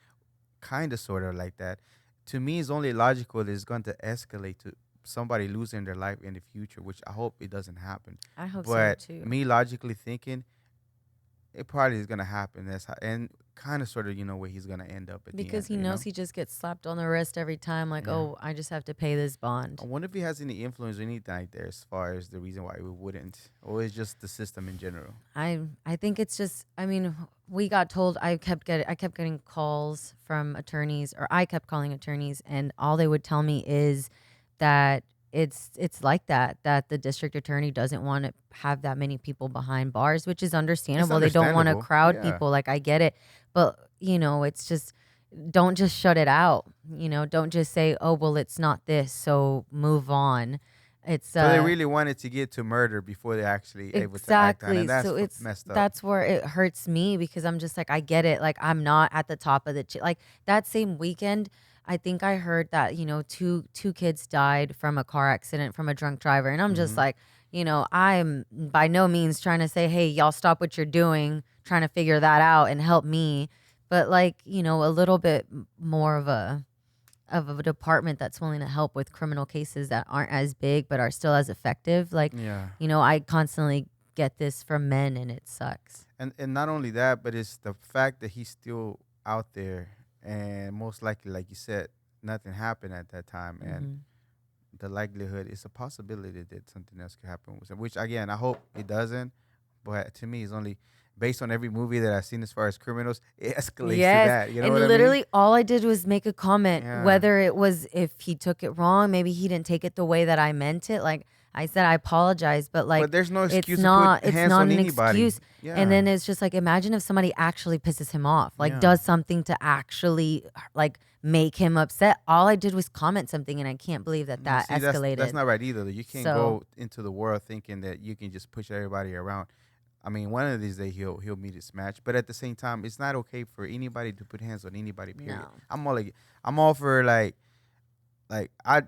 kind of, sort of like that. To me, it's only logical that it's going to escalate to somebody losing their life in the future, which I hope it doesn't happen. I hope But so too. me logically thinking, it probably is gonna happen. That's how, and kind of, sort of, where he's gonna end up at Because the he end, knows he just gets slapped on the wrist every time. Like, oh, I just have to pay this bond. I wonder if he has any influence or anything like that as far as the reason why we wouldn't, or it's just the system in general. I think it's just. I mean, we got told. I kept getting calls from attorneys, or I kept calling attorneys, and all they would tell me is that it's like that the district attorney doesn't want to have that many people behind bars, which is understandable. They don't want to crowd people. Like, I get it, but it's just, don't just shut it out. Don't just say, oh, well, it's not this, so move on. It's so they really wanted to get to murder before they actually able to act on it. And that's so it's messed up. That's where it hurts me, because I'm just like, I get it. Like, I'm not at the top of like that same weekend. I think I heard that, two kids died from a car accident from a drunk driver. And I'm just like, I'm by no means trying to say, hey, y'all stop what you're doing, trying to figure that out and help me. But, like, a little bit more of a department that's willing to help with criminal cases that aren't as big but are still as effective. Like, I constantly get this from men, and it sucks. And not only that, but it's the fact that he's still out there. And most likely, like you said, nothing happened at that time. And the likelihood is a possibility that something else could happen with him, which, again, I hope it doesn't. But to me, it's only based on every movie that I've seen as far as criminals, it escalates to that. You know what literally I mean? all I did was make a comment, whether it was, if he took it wrong, maybe he didn't take it the way that I meant it. Like I said, I apologize, but like, but there's no excuse it's not, to put hands it's not on an anybody. excuse. And then it's just like, imagine if somebody actually pisses him off, like does something to actually like make him upset. All I did was comment something, and I can't believe that escalated. That's not right either. You can't go into the world thinking that you can just push everybody around. I mean, one of these days he'll meet his match, but at the same time, it's not okay for anybody to put hands on anybody. Period. No. I'm all for like I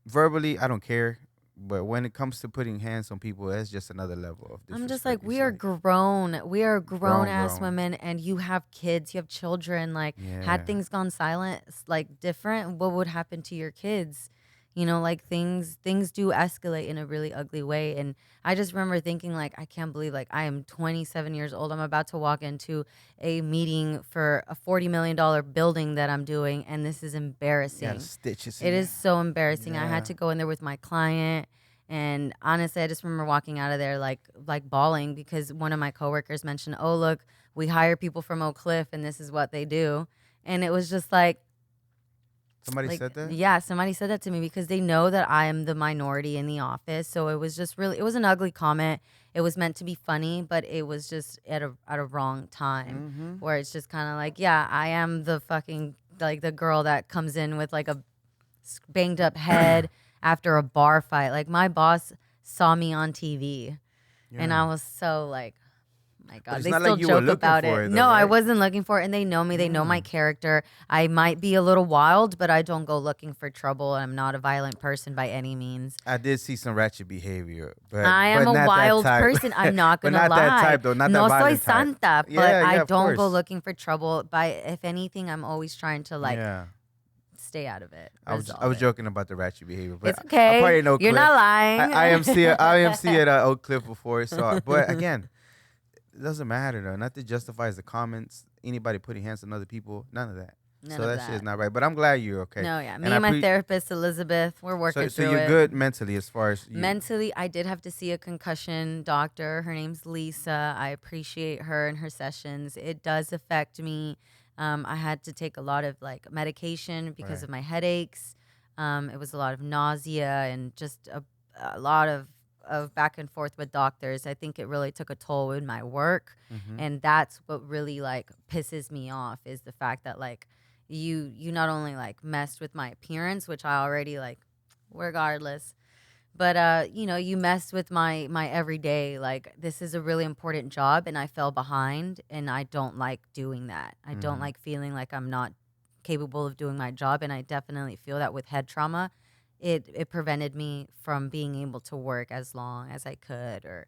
verbally, I don't care, but when it comes to putting hands on people, that's just another level of disrespect. I'm just like, we are grown ass women, and you have kids, you have children. Like, had things gone silent, like different, what would happen to your kids? Like, things do escalate in a really ugly way. And I just remember thinking, like, I can't believe, like, I am 27 years old. I'm about to walk into a meeting for a $40 million building that I'm doing, and this is embarrassing. Stitches. It is so embarrassing. I had to go in there with my client, and honestly, I just remember walking out of there like bawling, because one of my coworkers mentioned, oh, look, we hire people from Oak Cliff, and this is what they do. And it was just like, somebody said that? Yeah, somebody said that to me, because they know that I am the minority in the office. So it was just really, it was an ugly comment. It was meant to be funny, but it was just at a wrong time, where it's just kind of like, yeah, I am the fucking, like, the girl that comes in with like a banged up head after a bar fight. Like, my boss saw me on TV, and I was so like, my God, they still joke about it. No, I wasn't looking for it, and they know me. They know my character. I might be a little wild, but I don't go looking for trouble. I'm not a violent person by any means. I did see some ratchet behavior, but I am a wild person. I'm not gonna lie. But not that type, though. Not no that violent soy santa, type. but I don't go looking for trouble. If anything, I'm always trying to stay out of it. I was joking about the ratchet behavior, but it's okay. I probably know you're not lying. I am see at Oak Cliff before, so but again, it doesn't matter though. Nothing justifies the comments. Anybody putting hands on other people. None of that. None So of that shit is that. not right. But I'm glad you're okay. No, yeah. Me And and my therapist, Elizabeth, we're working so through you're it. good mentally as far as you. Mentally, I did have to see a concussion doctor. Her name's Lisa. I appreciate her and her sessions. It does affect me. I had to take a lot of like medication because Right. of my headaches. It was a lot of nausea and just a lot of back and forth with doctors. I think it really took a toll with my work. Mm-hmm. And that's what really like pisses me off is the fact that like you not only like messed with my appearance, which I already like regardless, but you messed with my everyday. Like this is a really important job and I fell behind and I don't like doing that. I don't like feeling like I'm not capable of doing my job, and I definitely feel that with head trauma it prevented me from being able to work as long as I could, or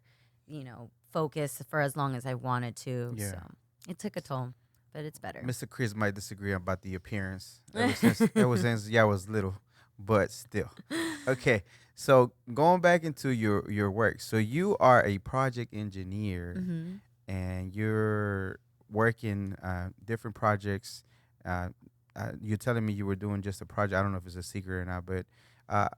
focus for as long as I wanted to. Yeah. So it took a toll, but it's better. Mr. Chris might disagree about the appearance. Ever since I was little, but still. Okay. So going back into your work. So you are a project engineer Mm-hmm. and you're working different projects. You're telling me you were doing just a project. I don't know if it's a secret or not, but Not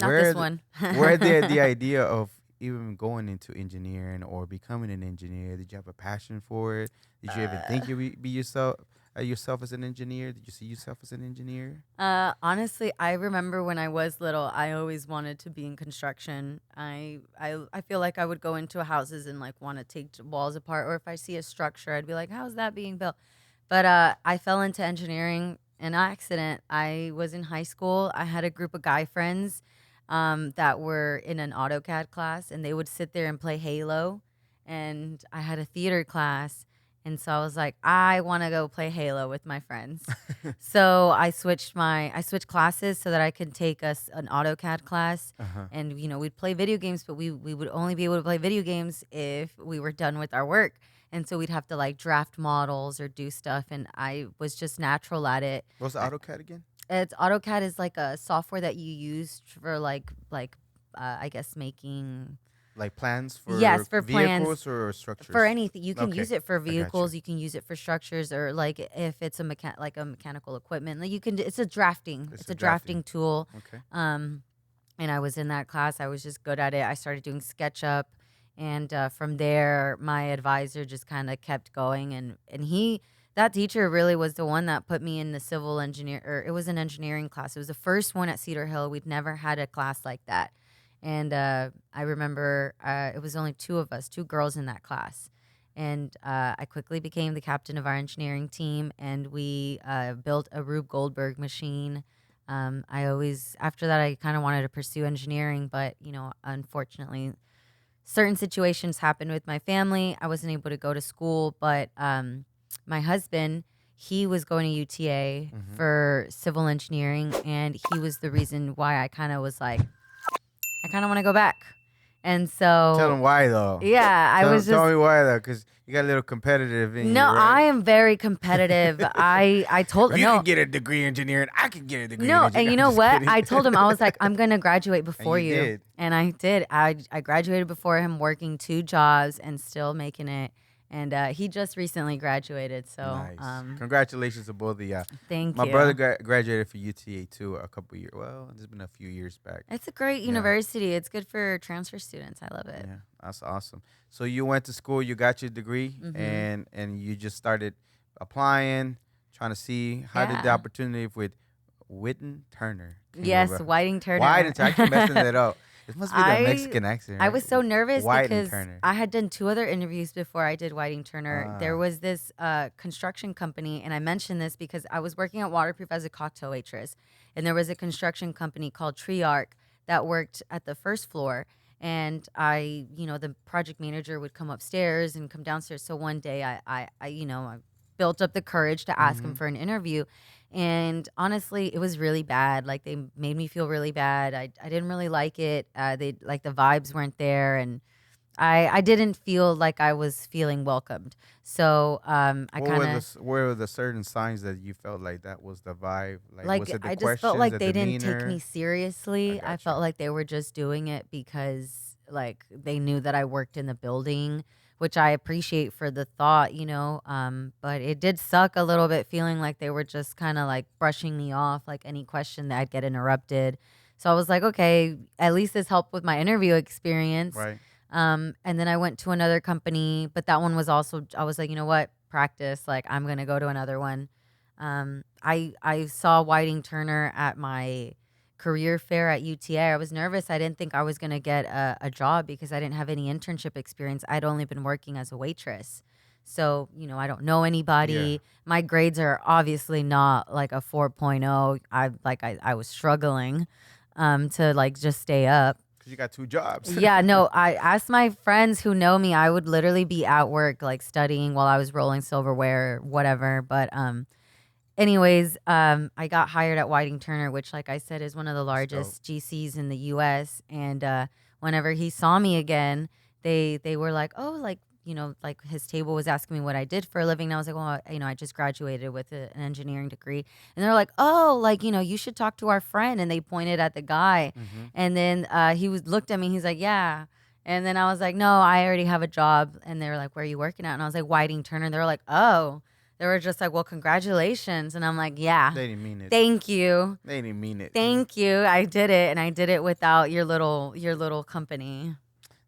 where this the- one. where did the idea of even going into engineering or becoming an engineer? Did you have a passion for it? Did you even think you would be yourself as an engineer? Did you see yourself as an engineer? Honestly, I remember when I was little, I always wanted to be in construction. I feel like I would go into houses and like want to take walls apart, or if I see a structure, I'd be like, "How's that being built?" But I fell into engineering an accident. I was in high school. I had a group of guy friends that were in an AutoCAD class, and they would sit there and play Halo. And I had a theater class, and so I was like, I want to go play Halo with my friends. So I switched classes so that I could take us an AutoCAD class, Uh-huh. and we'd play video games, but we would only be able to play video games if we were done with our work. And so we'd have to like draft models or do stuff, and I was just natural at it. What's AutoCAD again? It's AutoCAD is like a software that you use for like I guess making Like plans for Yes, for vehicles plans. or structures? For anything. You can Okay, use it for I got you. vehicles, you can use it for structures, or like if it's a mechanical equipment. Like it's a drafting. It's It's a a drafting tool. Okay. And I was in that class. I was just good at it. I started doing SketchUp, and from there, my advisor just kind of kept going, and that teacher really was the one that put me in the civil engineer, or it was an engineering class. It was the first one at Cedar Hill. We'd never had a class like that, and I remember it was only two of us, two girls in that class. And I quickly became the captain of our engineering team, and we built a Rube Goldberg machine. After that, I kind of wanted to pursue engineering, but, unfortunately, certain situations happened with my family. I wasn't able to go to school, but my husband, he was going to UTA for civil engineering, and he was the reason why I kind of was like, I kind of want to go back. And so Tell them why though. yeah, Tell me why though, because you got a little competitive in you. No, Right? I am very competitive. I told You no. can get a degree in engineering. I can get a degree. in No, engineering. and you I'm know just what? kidding. I told him, I was like, I'm gonna graduate before you you. did. And I did. I graduated before him, working 2 jobs and still making it. And he just recently graduated. So Nice. Congratulations to both of y'all. thank My you. brother graduated for UTA too a couple years. Well, it's been a few years back. It's a great university. It's good for transfer students. I love it. Yeah, that's awesome. So you went to school, you got your degree, Mhm. and you just started applying, trying to see how did the Yeah. opportunity with Whitten Turner. came Yes, about? Whiting Turner. Whiting Turner. I keep messing that up. It must be the I- Mexican accent. I right? was so nervous Whiting because Turner. I had done 2 other interviews before I did Whiting Turner. There was this construction company, and I mentioned this because I was working at Waterproof as a cocktail waitress, and there was a construction company called Trearc that worked at the first floor. And the project manager would come upstairs and come downstairs. So one day I built up the courage to ask him for an interview. And honestly, it was really bad. Like they made me feel really bad. I didn't really like it. The vibes weren't there, and I didn't feel like I was feeling welcomed. So What were the certain signs that you felt like that was the vibe? Like was it the I just questions, felt like the they didn't take demeanor? me seriously. I gotcha. felt like they were just doing it because like they knew that I worked in the building, which I appreciate for the thought, you know. But it did suck a little bit feeling like they were just kind of like brushing me off, like any question that I'd get interrupted. So I was like, okay, at least this helped with my interview experience. Right. And then I went to another company, but that one was also, I was like, you know what, practice, like I'm going to go to another one. I saw Whiting Turner at my career fair at UTA. I was nervous. I didn't think I was going to get a job because I didn't have any internship experience. I'd only been working as a waitress. So, you know, I don't know anybody. Yeah. My grades are obviously not like a 4.0. I was struggling to like just stay up. Because you got 2 jobs. Yeah, no, I asked my friends who know me, I would literally be at work like studying while I was rolling silverware or whatever. But anyways, I got hired at Whiting Turner, which, like I said, is one of the largest GCs in the U.S. And whenever he saw me again, they were like, "Oh, like, you know, like his table was asking me what I did for a living." And I was like, "Well, you know, I just graduated with an engineering degree." And they're like, "Oh, like, you know, you should talk to our friend." And they pointed at the guy, and then looked at me. He's like, "Yeah." And then I was like, "No, I already have a job." And they were like, "Where are you working at?" And I was like, "Whiting Turner." They were like, "Oh." They were just like, "Well, congratulations." And I'm like, "Yeah, They didn't mean it. thank you. They didn't mean it. Thank you. I did it. And I did it without your little company."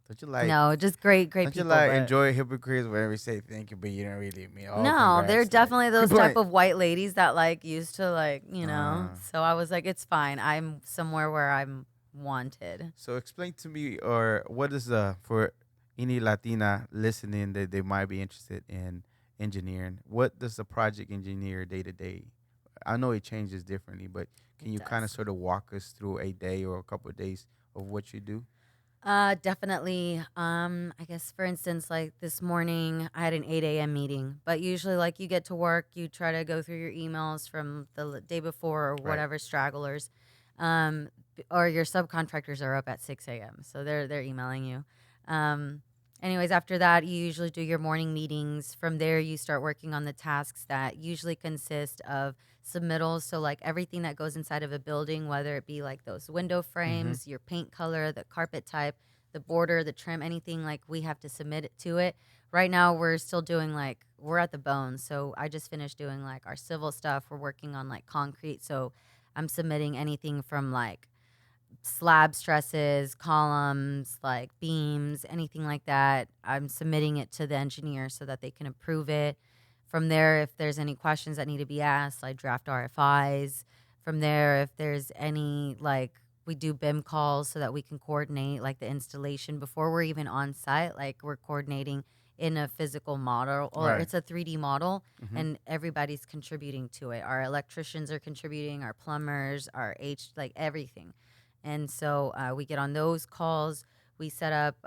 Don't you like? No, just great Don't people. you like but enjoy hypocrites where we say thank you, but you don't really mean? Oh, no, congrats, they're like, definitely those but- type of white ladies that like used to like, you know. So I was like, it's fine. I'm somewhere where I'm wanted. So explain to me, or what is for any Latina listening that they might be interested in engineering? What does a project engineer day to day? I know it changes differently, but can you kind of sort of walk us through a day or a couple of days of what you do? Definitely. I guess for instance, like this morning I had an 8 a.m. meeting, but usually like you get to work, you try to go through your emails from the day before or whatever stragglers, or your subcontractors are up at 6 a.m. So they're emailing you. Anyways, after that, you usually do your morning meetings. From there, you start working on the tasks that usually consist of submittals. So, like everything that goes inside of a building, whether it be like those window frames, your paint color, the carpet type, the border, the trim, anything, like we have to submit it to it. Right now, we're still doing like, we're at the bone. So, I just finished doing like our civil stuff. We're working on like concrete. So, I'm submitting anything from like slab stresses, columns, like beams, anything like that. I'm submitting it to the engineer so that they can approve it. From there, if there's any questions that need to be asked, I draft RFIs. From there, if there's any, like, we do BIM calls so that we can coordinate like the installation before we're even on site. Like we're coordinating in a physical model, or it's a 3D model, and everybody's contributing to it. Our electricians are contributing, our plumbers, our like everything. And so we get on those calls. We set up.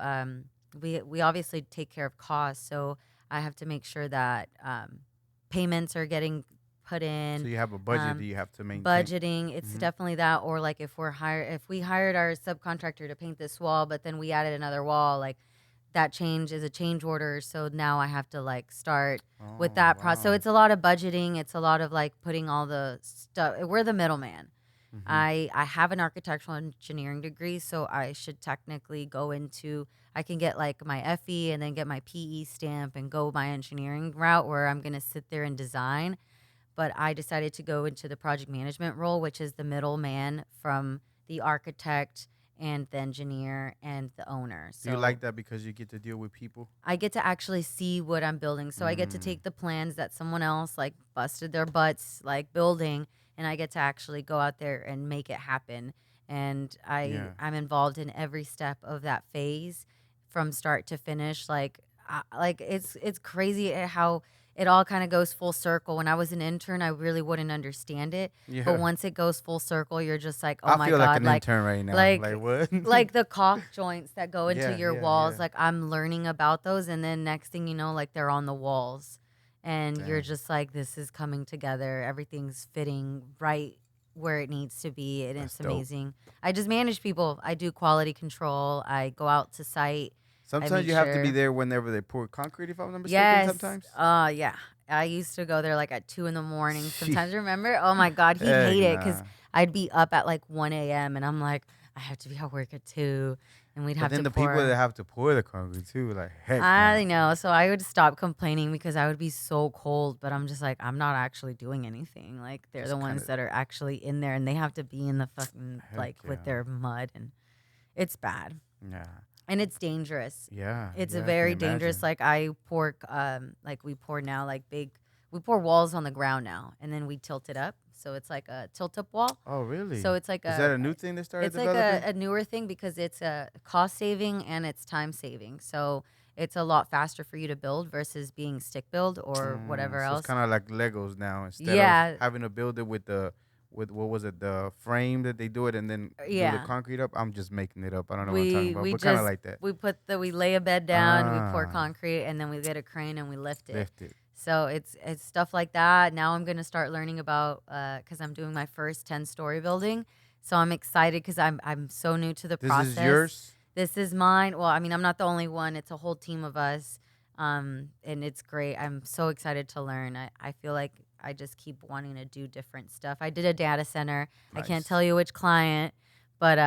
We obviously take care of costs, so I have to make sure that payments are getting put in. So you have a budget that you have to maintain. Budgeting, it's definitely that. Or like if we hired our subcontractor to paint this wall, but then we added another wall, like that change is a change order. So now I have to like start with that process. So it's a lot of budgeting. It's a lot of like putting all the stuff. We're the middleman. I have an architectural engineering degree, so I should technically go into, I can get like my FE and then get my PE stamp and go my engineering route where I'm going to sit there and design. But I decided to go into the project management role, which is the middleman from the architect and the engineer and the owner. So Do you like that because you get to deal with people? I get to actually see what I'm building. So I get to take the plans that someone else like busted their butts like building, and I get to actually go out there and make it happen. And I'm involved in every step of that phase from start to finish. Like it's crazy how it all kind of goes full circle. When I was an intern, I really wouldn't understand it. Yeah. But once it goes full circle, you're just like, oh I my feel God. like an intern right now. Like what? Like the caulk joints that go into your walls. Yeah. Like I'm learning about those. And then next thing you know, like they're on the walls. And you're just like, this is coming together. Everything's fitting right where it needs to be. And it's amazing. I just manage people. I do quality control. I go out to site. Sometimes you have to be there whenever they pour concrete, if I'm not mistaken. Yes. Sometimes. Yeah. I used to go there like at 2 a.m. Sometimes, remember? Oh my God, he'd hate it because I'd be up at like 1 a.m. and I'm like, I have to be at work at 2. and we'd But have then to the pour. people that have to pour the concrete too, like heck. I No. know. So I would stop complaining because I would be so cold, but I'm just like, I'm not actually doing anything. Like they're Just the ones kinda- that are actually in there and they have to be in the fucking Heck with yeah. their mud, and it's bad. Yeah. And it's dangerous. Yeah. It's yeah, a I can very dangerous. imagine. Like I pour, like we pour now, like we pour walls on the ground now, and then we tilt it up, so it's like a tilt up wall. Oh, really? So it's like Is that a new thing they started it's like developing? a newer thing because it's a cost saving and it's time saving. So it's a lot faster for you to build versus being stick build or whatever So it's else. kind of like Legos now. Instead of Yeah, having to build it with what was it, the frame that they do it and then do the yeah. concrete up. I'm just making it up. I don't know what I'm talking We about, we but kind of just like that. we lay a bed down, we pour Ah, concrete, and then we get a crane and we lift it. lift it. So it's stuff like that. Now I'm gonna start learning about because I'm doing my first 10-story building. So I'm excited because I'm so new to the This is process. yours. This is mine. Well, I mean, I'm not the only one. It's a whole team of us, and it's great. I'm so excited to learn. I feel like I just keep wanting to do different stuff. I did a data center. I can't Nice. tell you which client, but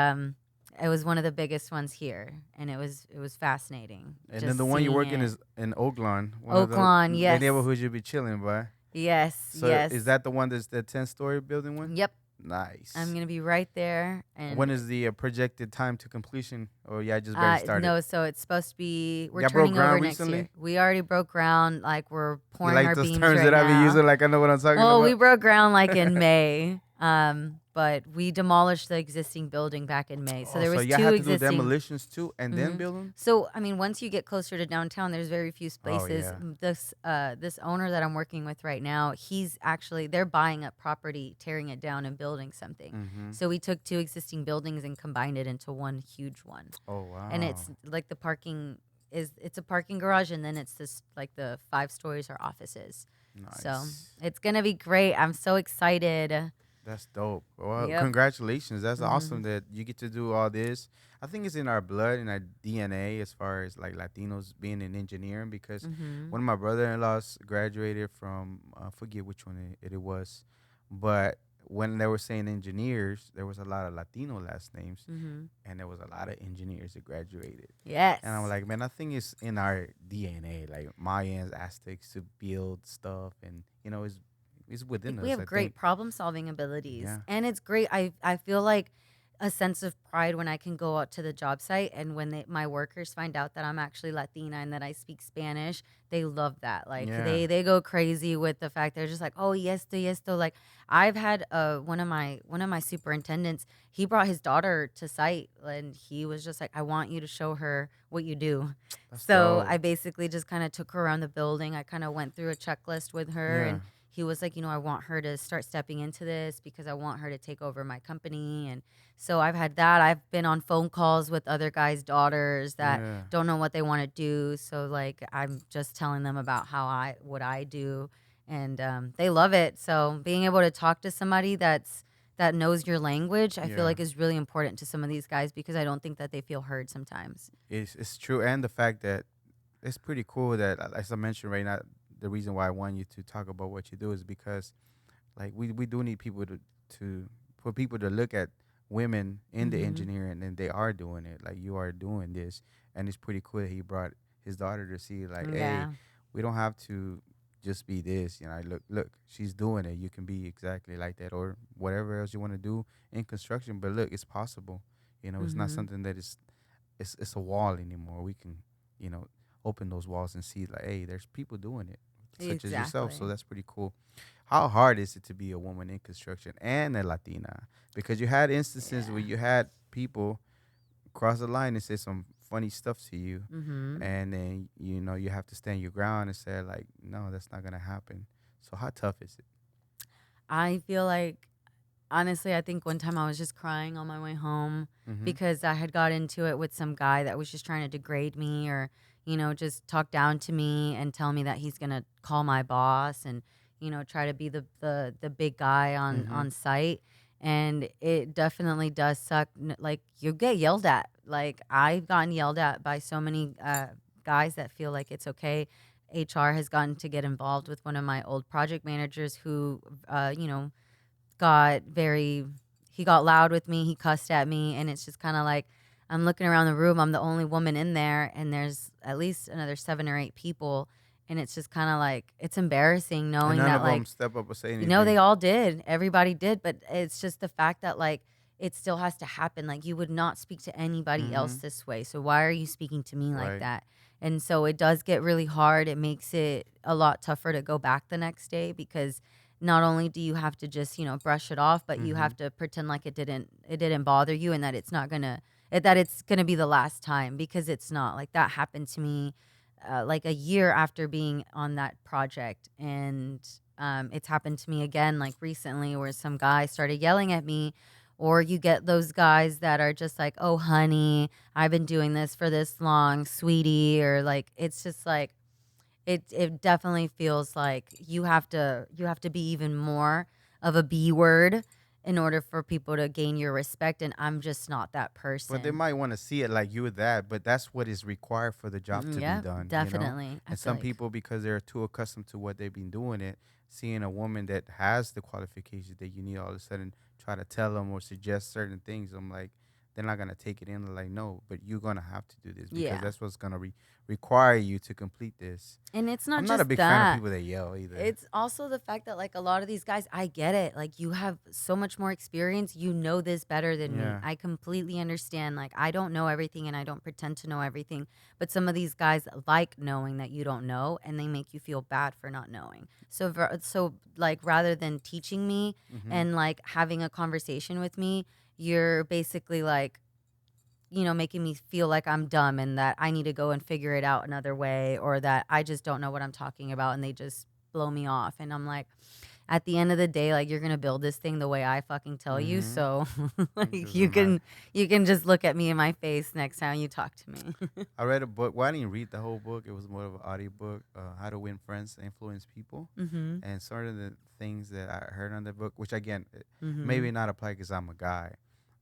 it was one of the biggest ones here, and it was fascinating. And just then the one you're seeing working it. is in Oaklawn. Oaklawn, The yes. neighborhood you'll be chilling by. Yes, So yes. is that the one that's the 10-story building one? Yep. Nice. I'm gonna be right there. And When is the projected time to completion? Or yeah, I just barely started. no, so it's supposed to be. We're Y'all broke turning ground over next recently? year. We already broke ground. Like we're You pouring like our those beams terms right that I be now. using? Like I know what I'm talking Well, about. we broke ground like in May, but we demolished the existing building back in May. So there was y'all two had to do existing. demolitions too and then Mhm. build them? So I mean, once you get closer to downtown, there's very few spaces. yeah. This owner that I'm working with right now, they're buying up property, tearing it down, and building something. Mm-hmm. So we took two existing buildings and combined it into one huge one. Oh wow. And it's like it's a parking garage, and then it's this like the 5 stories are offices. nice. So it's gonna be great. I'm so excited. That's dope. Well, Yep. congratulations. That's Mhm. awesome that you get to do all this. I think it's in our blood, in our DNA, as far as like Latinos being in engineering. Because Mhm. one of my brother-in-laws graduated from, I forget which one it was, but when they were saying engineers, there was a lot of Latino last names, Mhm. and there was a lot of engineers that graduated. Yes. And I'm like, man, I think it's in our DNA, like Mayans, Aztecs, to build stuff, and it's within us. We have I great think. problem solving abilities, Yeah. and it's great. I feel like a sense of pride when I can go out to the job site, and when my workers find out that I'm actually Latina and that I speak Spanish, they love that. Like Yeah. they go crazy with the fact they're just like, oh yes, yes. Like I've had one of my superintendents. He brought his daughter to site, and he was just like, I want you to show her what you do. That's So dope. I basically just kind of took her around the building. I kind of went through a checklist with her, Yeah. and he was like, I want her to start stepping into this because I want her to take over my company. And so I've had that. I've been on phone calls with other guys' daughters that Yeah. don't know what they want to do. So like I'm just telling them about what I do, and they love it. So being able to talk to somebody that knows your language, I feel Yeah. like is really important to some of these guys because I don't think that they feel heard sometimes. It's true, and the fact that it's pretty cool that, as I mentioned right now, the reason why I want you to talk about what you do is because, like, we do need people to for people to look at women in the Mhm. engineering, and they are doing it. Like you are doing this, and it's pretty cool that he brought his daughter to see, like, hey, Yeah. we don't have to just be this. Look, she's doing it. You can be exactly like that, or whatever else you want to do in construction. But look, it's possible. It's not Mhm. something that it's a wall anymore. We can, open those walls and see, like, hey, there's people doing it, such as yourself. So Exactly. that's pretty cool. How hard is it to be a woman in construction and a Latina? Because you had instances where Yeah. you had people cross the line and say some funny stuff to you, Mhm. and then you have to stand your ground and say, like, no, that's not gonna happen. So how tough is it? I feel like, honestly, I think one time I was just crying on my way home Mm-hmm. because I had got into it with some guy that was just trying to degrade me or, just talk down to me and tell me that he's going to call my boss and, try to be the big guy Mm-hmm. on site. And it definitely does suck. Like, you get yelled at. Like, I've gotten yelled at by so many guys that feel like it's okay. HR has gotten to get involved with one of my old project managers who, got very he got loud with me, he cussed at me, and it's just kind of like I'm looking around the room. I'm the only woman in there, and there's at least another 7 or 8 people. And it's just kind of like, it's embarrassing knowing And none that, of like, them step up or say anything. you know, they all did. Everybody did. But it's just the fact that, like, it still has to happen. Like, you would not speak to anybody else this way. So why are you speaking to me like Right. that? And so it does get really hard. It makes it a lot tougher to go back the next day, because not only do you have to just, you know, brush it off, but you have to pretend like it didn't bother you, and that it's not gonna that it's gonna be the last time, because it's not. Like, that happened to me like a year after being on that project, and it's happened to me again like recently, where some guy started yelling at me. Or you get those guys that are just like, oh honey, I've been doing this for this long, sweetie. Or like, it's just like, it definitely feels like you have to be even more of a B word in order for people to gain your respect, and I'm just not that person. But they might want to see it like you're that, but that's what is required for the job to Yeah, be done. definitely. You know? I And feel some like- people, because they're too accustomed to what they've been doing it, seeing a woman that has the qualifications that you need, all of a sudden try to tell them or suggest certain things. I'm like, they're not gonna take it in. They're like, no, but you're gonna have to do this because Yeah. that's what's gonna require you to complete this. And it's not I'm just not a big that. fan of people that yell either. It's also the fact that, like, a lot of these guys, I get it. Like, you have so much more experience. You know this better than me. Yeah. I completely understand. Like, I don't know everything, and I don't pretend to know everything. But some of these guys like knowing that you don't know, and they make you feel bad for not knowing. So like, rather than teaching me and like having a conversation with me, you're basically like, you know, making me feel like I'm dumb and that I need to go and figure it out another way, or that I just don't know what I'm talking about, and they just blow me off. And I'm like, at the end of the day, like, you're gonna build this thing the way I fucking tell you. So like, you can just look at me in my face next time you talk to me. I read a book. Well, I didn't read the whole book. It was more of an audio book, How to Win Friends, Influence People. And sort of the things that I heard on the book, which again, maybe not apply because I'm a guy,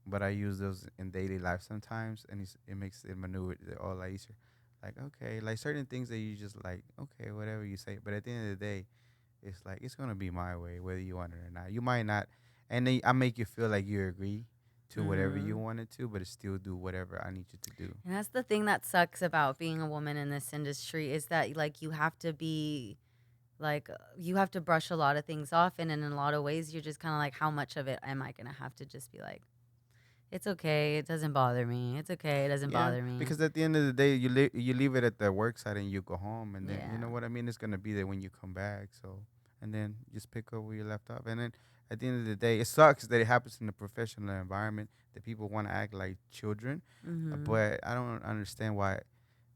but I use those in daily life sometimes, and it makes it maneuver all like easier. Like, okay, like certain things that you just like, okay, whatever you say. But at the end of the day, it's like, it's going to be my way, whether you want it or not. You might not. And then I make you feel like you agree to whatever you wanted to, but still do whatever I need you to do. And that's the thing that sucks about being a woman in this industry, is that, like, you have to be, like, you have to brush a lot of things off. And in a lot of ways, you're just kind of like, how much of it am I going to have to just be like, it's okay, it doesn't bother me. It's okay, it doesn't bother me. Because at the end of the day, you leave it at the work site and you go home, and then you know what I mean. It's gonna be there when you come back. So, and then just pick up where you left off. And then at the end of the day, it sucks that it happens in a professional environment that people want to act like children. But I don't understand why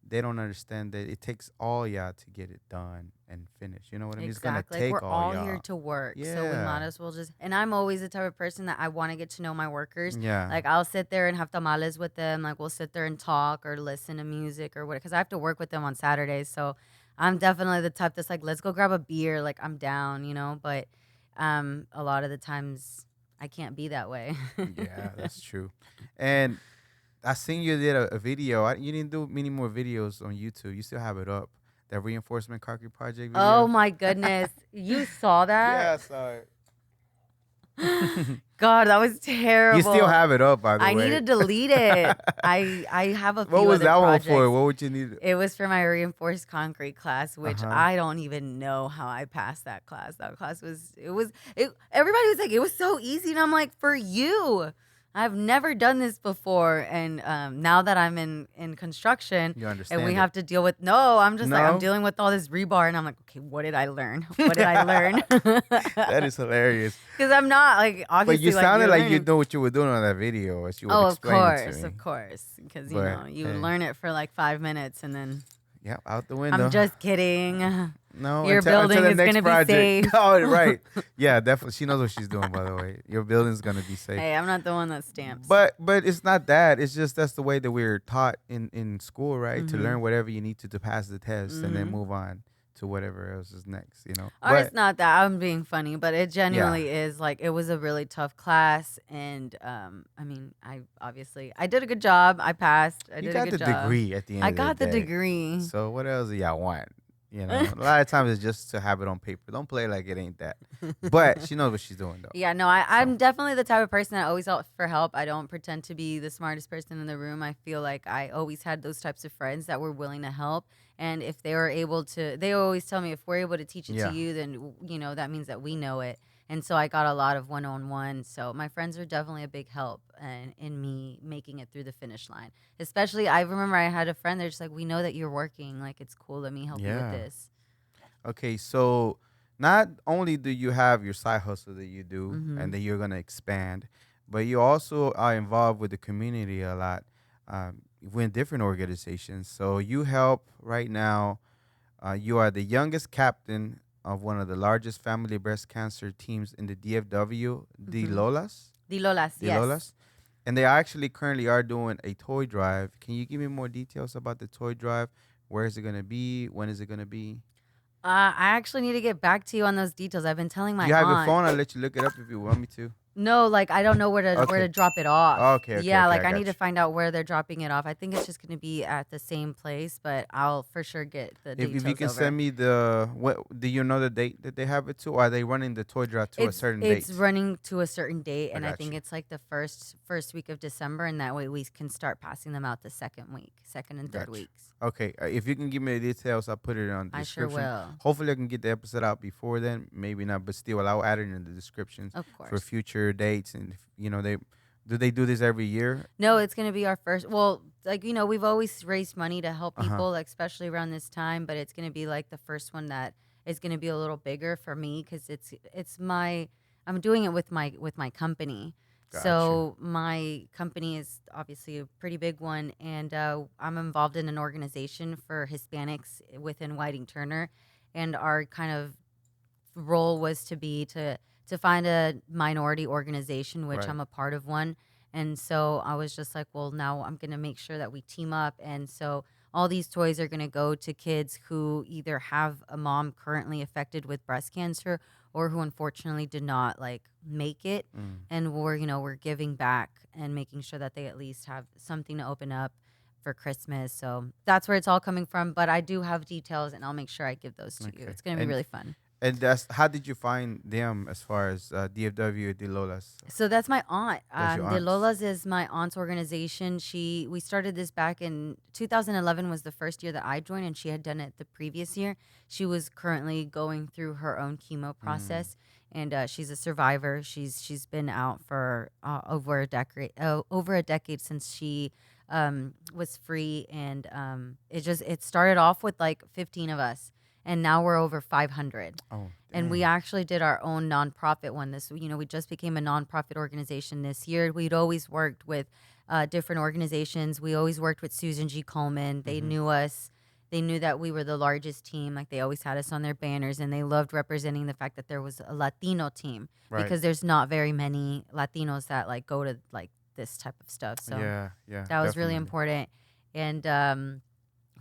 they don't understand that it takes all y'all to get it done and finished. You know what I mean? Exactly. It's gonna take we're all y'all. here to work, so we Yeah. might as well just. And I'm always the type of person that I want to get to know my workers. Yeah. Like, I'll sit there and have tamales with them. Like, we'll sit there and talk or listen to music or what, because I have to work with them on Saturdays. So I'm definitely the type that's like, let's go grab a beer. Like, I'm down, you know. But a lot of the times I can't be that way. Yeah, that's true. And I seen you did a video. You didn't do many more videos on YouTube. You still have it up. That reinforcement concrete project video. Oh my goodness, you saw that? Yeah, I saw it. God, that was terrible. You still have it up, by the way. I need to delete it. I have a few What was other that projects. one for? What would you need? It was for my reinforced concrete class, which I don't even know how I passed that class. That class everybody was like, it was so easy. And I'm like, for you. I've never done this before. And now that I'm in construction, You understand and we it. have to deal with, I'm just like, No? I'm dealing with all this rebar. And I'm like, okay, what did I learn? What did I learn? That is hilarious. Because I'm not, like, obviously. But you like, sounded you're like you learning. know what you were doing on that video, as you would Oh, of explain it to course, me. of course. Because, But, you hey. learn it for like 5 minutes and then. Yeah, out the window. I'm just kidding. No, Your until building the is next gonna be project. safe. Oh, right. Yeah, definitely. She knows what she's doing, by the way. Your building's gonna be safe. Hey, I'm not the one that stamps. But it's not that. It's just that's the way that we're taught in school, right? To learn whatever you need to pass the test and then move on to whatever else is next, you know. Or it's not that I'm being funny, but it genuinely is. Like, it was a really tough class, and I mean, I did a good job. I passed. I You did got a good the job. degree at the end. I of got the day. degree. So what else do y'all want? You know, a lot of times it's just to have it on paper. Don't play like it ain't that. But she knows what she's doing though. Yeah, no, I'm definitely the type of person that always out for help. I don't pretend to be the smartest person in the room. I feel like I always had those types of friends that were willing to help. And if they were able to, they always tell me, if we're able to teach it Yeah. to you, then, that means that we know it. And so I got a lot of one-on-one. So my friends are definitely a big help in me making it through the finish line. Especially, I remember I had a friend, they're just like, we know that you're working. Like, it's cool. Let me help you with Yeah. this. Okay, so not only do you have your side hustle that you do Mm-hmm. and that you're gonna expand, but you also are involved with the community a lot, with different organizations. So you help right now. You are the youngest captain of one of the largest family breast cancer teams in the DFW, the Mm-hmm. Lolas, The Lolas, the yes. Lolas, and they actually currently are doing a toy drive. Can you give me more details about the toy drive? Where is it gonna be? When is it gonna be? I actually need to get back to you on those details. I've been telling Do my you have your aunt. phone? I'll let you look it up if you want me to. No, like I don't know where to Okay. drop it off. Okay. Yeah, I like I need got to you. find out where they're dropping it off. I think it's just going to be at the same place, but I'll for sure get the If you details can over. send me what do you know the date that they have it to? Or are they running the toy drive to a certain It's date? running to a certain date, I and I got think you. it's like the first week of December, and that way we can start passing them out the second week, second and third Got you. weeks. Okay. If you can give me the details, I'll put it on the I sure description. will. Hopefully, I can get the episode out before then. Maybe not, but still, I'll add it in the descriptions Of for course. future dates. And they do this every year? No, it's going to be our first. Well, like, we've always raised money to help Uh huh. people, like, especially around this time, but it's going to be like the first one that is going to be a little bigger for me because I'm doing it with my company. Got you. So my company is obviously a pretty big one, and I'm involved in an organization for Hispanics within Whiting Turner, and our kind of role was to find a minority organization, which Right. I'm a part of one. And so I was just like, well, now I'm going to make sure that we team up. And so all these toys are going to go to kids who either have a mom currently affected with breast cancer or who unfortunately did not like make it. Mm. And we're giving back and making sure that they at least have something to open up for Christmas. So that's where it's all coming from. But I do have details and I'll make sure I give those to you. Okay. It's going to be really fun. And that's how did you find them as far as DFW de Lolas? So that's my aunt. That's your The aunts. Lolas is my aunt's organization. We started this back in 2011 was the first year that I joined, and she had done it the previous year. She was currently going through her own chemo Mm. process, and she's a survivor. She's been out for over a decade since she was free, and it started off with like 15 of us, and now we're over 500. Oh, And we dang. actually did our own nonprofit one. We just became a nonprofit organization this year. We'd always worked with different organizations. We always worked with Susan G. Komen. They Mm-hmm. knew us. They knew that we were the largest team. Like they always had us on their banners, and they loved representing the fact that there was a Latino team Right. because there's not very many Latinos that like go to like this type of stuff. So Yeah. Yeah. that was really Definitely. important. And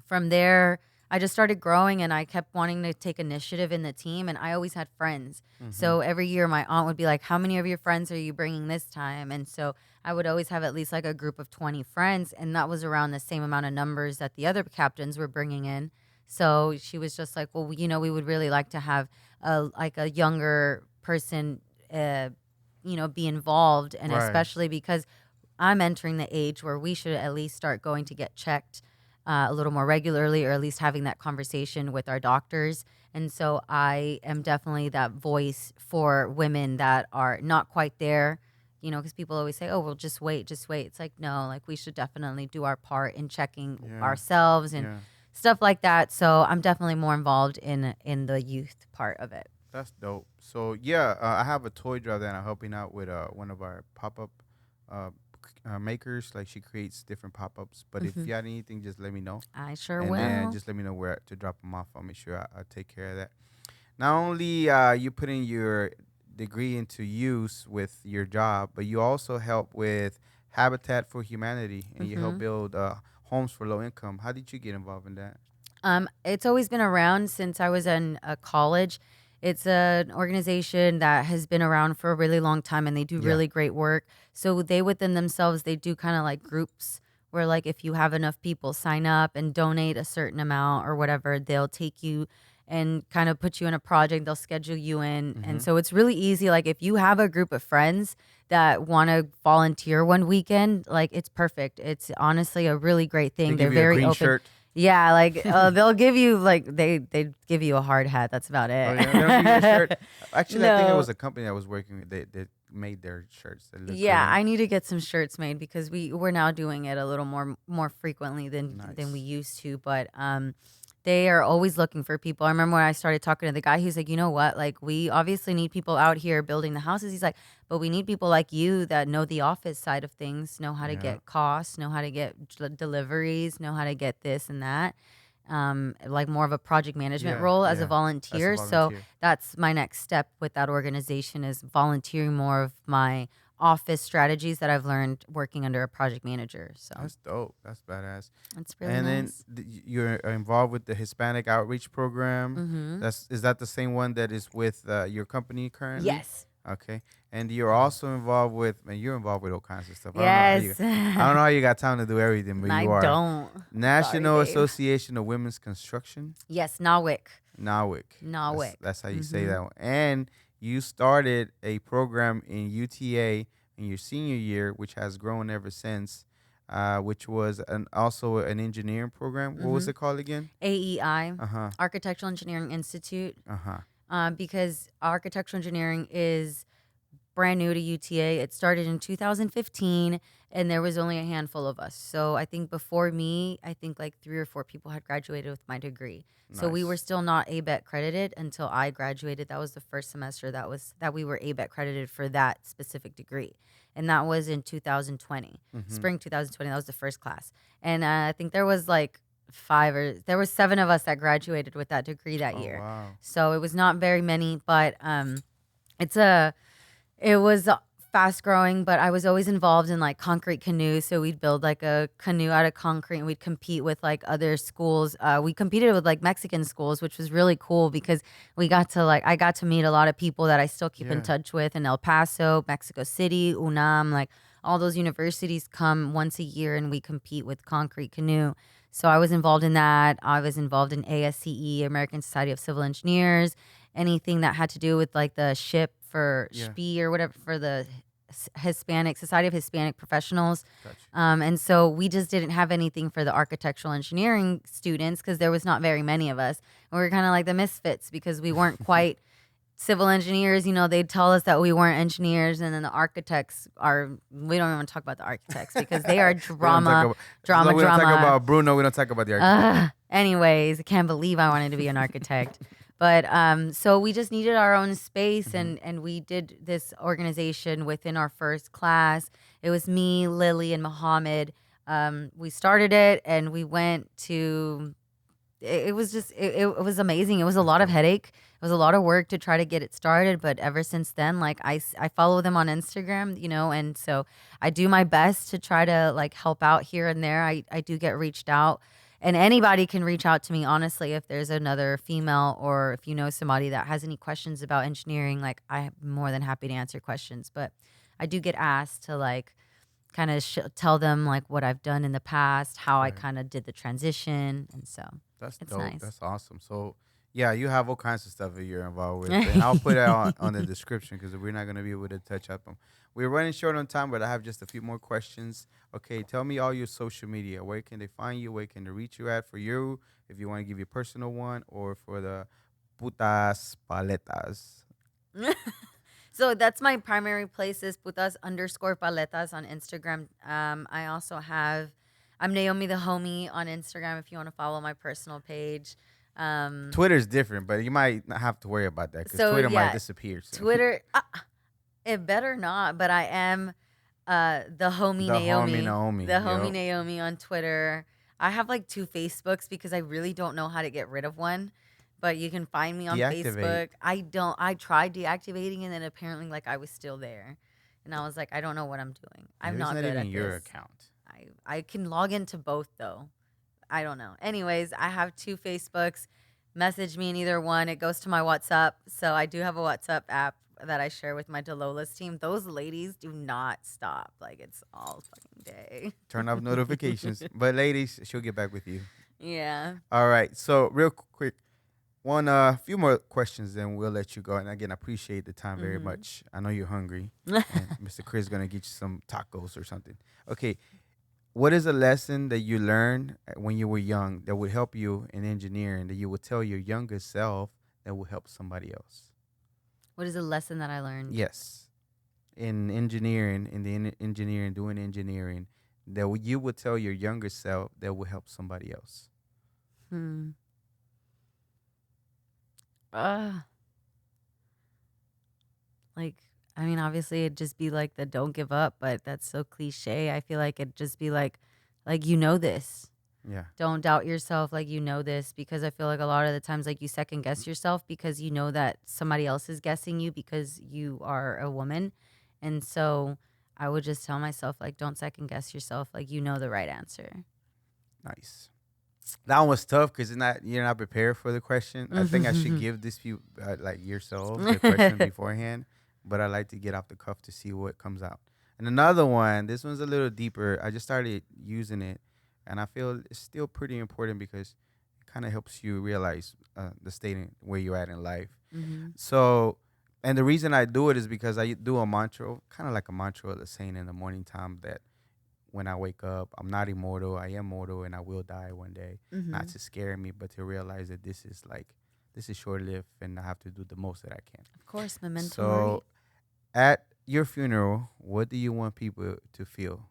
from there, I just started growing and I kept wanting to take initiative in the team. And I always had friends. Mm-hmm. So every year, my aunt would be like, how many of your friends are you bringing this time? And so I would always have at least like a group of 20 friends. And that was around the same amount of numbers that the other captains were bringing in. So she was just like, well, we would really like to have a younger person, be involved. And Right. especially because I'm entering the age where we should at least start going to get checked a little more regularly, or at least having that conversation with our doctors. And so I am definitely that voice for women that are not quite there, because people always say, oh, well, just wait, just wait. It's like, no, like we should definitely do our part in checking Yeah. ourselves and Yeah. stuff like that. So I'm definitely more involved in the youth part of it. That's dope. So yeah, I have a toy drive that I'm helping out with one of our pop-up uh, makers. Like she creates different pop-ups. But if Hmm. you had anything, just let me know, I sure and then will. just let me know where to drop them off. I'll make sure I take care of that. Not only you putting your degree into use with your job, but you also help with Habitat for Humanity, and you help Hmm. build homes for low income. How did you get involved in that? It's always been around since I was in college. It's an organization that has been around for a really long time, and they do Yeah. really great work. So they within themselves, they do kind of like groups where like if you have enough people sign up and donate a certain amount or whatever, they'll take you and kind of put you in a project. They'll schedule you in. And so it's really easy. Like if you have a group of friends that want to volunteer one weekend, like it's perfect. It's honestly a really great They thing. give They're you a very green open. shirt. Yeah, like they'll give you like they give you a hard hat. That's about it. Oh yeah, they don't give you a shirt. Actually, I think it No. was a company I was working with. They made their shirts. They look Yeah, green. I need to get some shirts made because we're now doing it a little more frequently than Nice. we used to. But they are always looking for people. I remember when I started talking to the guy, he's like, you know what? Like we obviously need people out here building the houses. He's like, but we need people like you that know the office side of things, know how to Yeah. get costs, know how to get deliveries, know how to get this and that. Like more of a project management Yeah, role as yeah, a volunteer. as a So volunteer. that's my next step with that organization is volunteering more of my office strategies that I've learned working under a project manager. So That's dope. That's badass. it's really And nice. then you're involved with the Hispanic Outreach Program. Mm-hmm. Is that the same one that is with your company currently? Yes. Okay. And you're also involved with, man, you're involved with all kinds of stuff. Yes. I don't know how you got time to do everything, but I you are. don't. National Sorry, babe. Association of Women's Construction, Yes, NAWIC. NAWIC. NAWIC. That's how you say that one. And you started a program in UTA in your senior year, which has grown ever since, which was also an engineering program. What was it called again? AEI, Uh-huh. Architectural Engineering Institute. Uh-huh. Because architectural engineering is brand new to UTA. It started in 2015, and there was only a handful of us. So I think before me, I think like 3 or 4 people had graduated with my degree. So we Nice. were still not ABET credited until I graduated. That was the first semester that we were ABET credited for that specific degree, and that was in 2020, spring 2020. That was the first class, and I think there was like 7 of us that graduated with that degree that Oh, year. wow. So it was not very many, but it was fast growing, but I was always involved in like concrete canoes. So we'd build like a canoe out of concrete and we'd compete with like other schools. We competed with like Mexican schools, which was really cool because I got to meet a lot of people that I still keep in Yeah. touch with in El Paso, Mexico City, UNAM, like all those universities come once a year and we compete with concrete canoe. So I was involved in that. I was involved in ASCE, American Society of Civil Engineers, anything that had to do with like the ship for Yeah. SPE or whatever for the Hispanic Society of Hispanic Professionals. Gotcha. And so we just didn't have anything for the architectural engineering students because there was not very many of us. And we were kind of like the misfits because we weren't quite civil engineers. You know, they'd tell us that we weren't engineers, and then the architects are. We don't even talk about the architects because they are We don't drama. talk about Bruno. We don't talk about the architect. Anyways, I can't believe I wanted to be an architect. But so we just needed our own space, and we did this organization within our first class. It was me, Lily, and Mohammed. We started it, and we went to. It was just it was amazing. It was a lot of headache. It was a lot of work to try to get it started. But ever since then, like I follow them on Instagram, you know, and so I do my best to try to like help out here and there. I do get reached out. And anybody can reach out to me, honestly, if there's another female or if you know somebody that has any questions about engineering, like I'm more than happy to answer questions. But I do get asked to like kind of tell them like what I've done in the past, how I Right. kind of did the transition. And so That's it's dope. nice. That's awesome. So, yeah, you have all kinds of stuff that you're involved with. And I'll put it on the description because we're not going to be able to touch up them. We're running short on time, but I have just a few more questions. Okay, tell me all your social media. Where can they find you? Where can they reach you at for you? If you want to give your personal one or for the Putas Paletas. So that's my primary place is putas_paletas on Instagram. I also have, I'm Naomi the Homie on Instagram if you want to follow my personal page. Twitter's different, but you might not have to worry about that because So, Twitter might yeah, disappear soon. Twitter, it better not, but I am the homie The Naomi. homie Naomi, The homie yup. Naomi on Twitter. I have like 2 Facebooks because I really don't know how to get rid of one. But you can find me on Deactivate. Facebook. I tried deactivating and then apparently like I was still there. And I was like, I don't know what I'm doing. I'm Maybe not it's good not at even your this. account. I can log into both though. I don't know. Anyways, I have 2 Facebooks. Message me in either one. It goes to my WhatsApp. So I do have a WhatsApp app. that I share with my Delola's team, those ladies do not stop. Like, it's all fucking day. Turn off notifications. But ladies, she'll get back with you. Yeah. All right. So real quick, few more questions, then we'll let you go. And again, I appreciate the time very much. I know you're hungry. And Mr. Chris is gonna get you some tacos or something. Okay. What is a lesson that you learned when you were young that would help you in engineering that you would tell your younger self that will help somebody else? What is a lesson that I learned? Yes. In engineering, doing engineering, that you would tell your younger self that will help somebody else. Like, I mean, obviously it'd just be like the don't give up, but that's so cliche. I feel like it'd just be like you know this. Yeah. Don't doubt yourself, like you know this, because I feel like a lot of the times like you second guess yourself because you know that somebody else is guessing you because you are a woman. And so I would just tell myself, like, don't second guess yourself, like you know the right answer. Nice. That one was tough because you're not prepared for the question. I think I should give this few like yourself the question beforehand, but I like to get off the cuff to see what comes out. And another one, this one's a little deeper. I just started using it, and I feel it's still pretty important because it kind of helps you realize the state where you're at in life. So, and the reason I do it is because I do a mantra, kind of like a mantra of the saying in the morning time that when I wake up, I'm not immortal, I am mortal, and I will die one day. Not to scare me, but to realize that this is short-lived, and I have to do the most that I can. Of course, memento So, mori. at your funeral, what do you want people to feel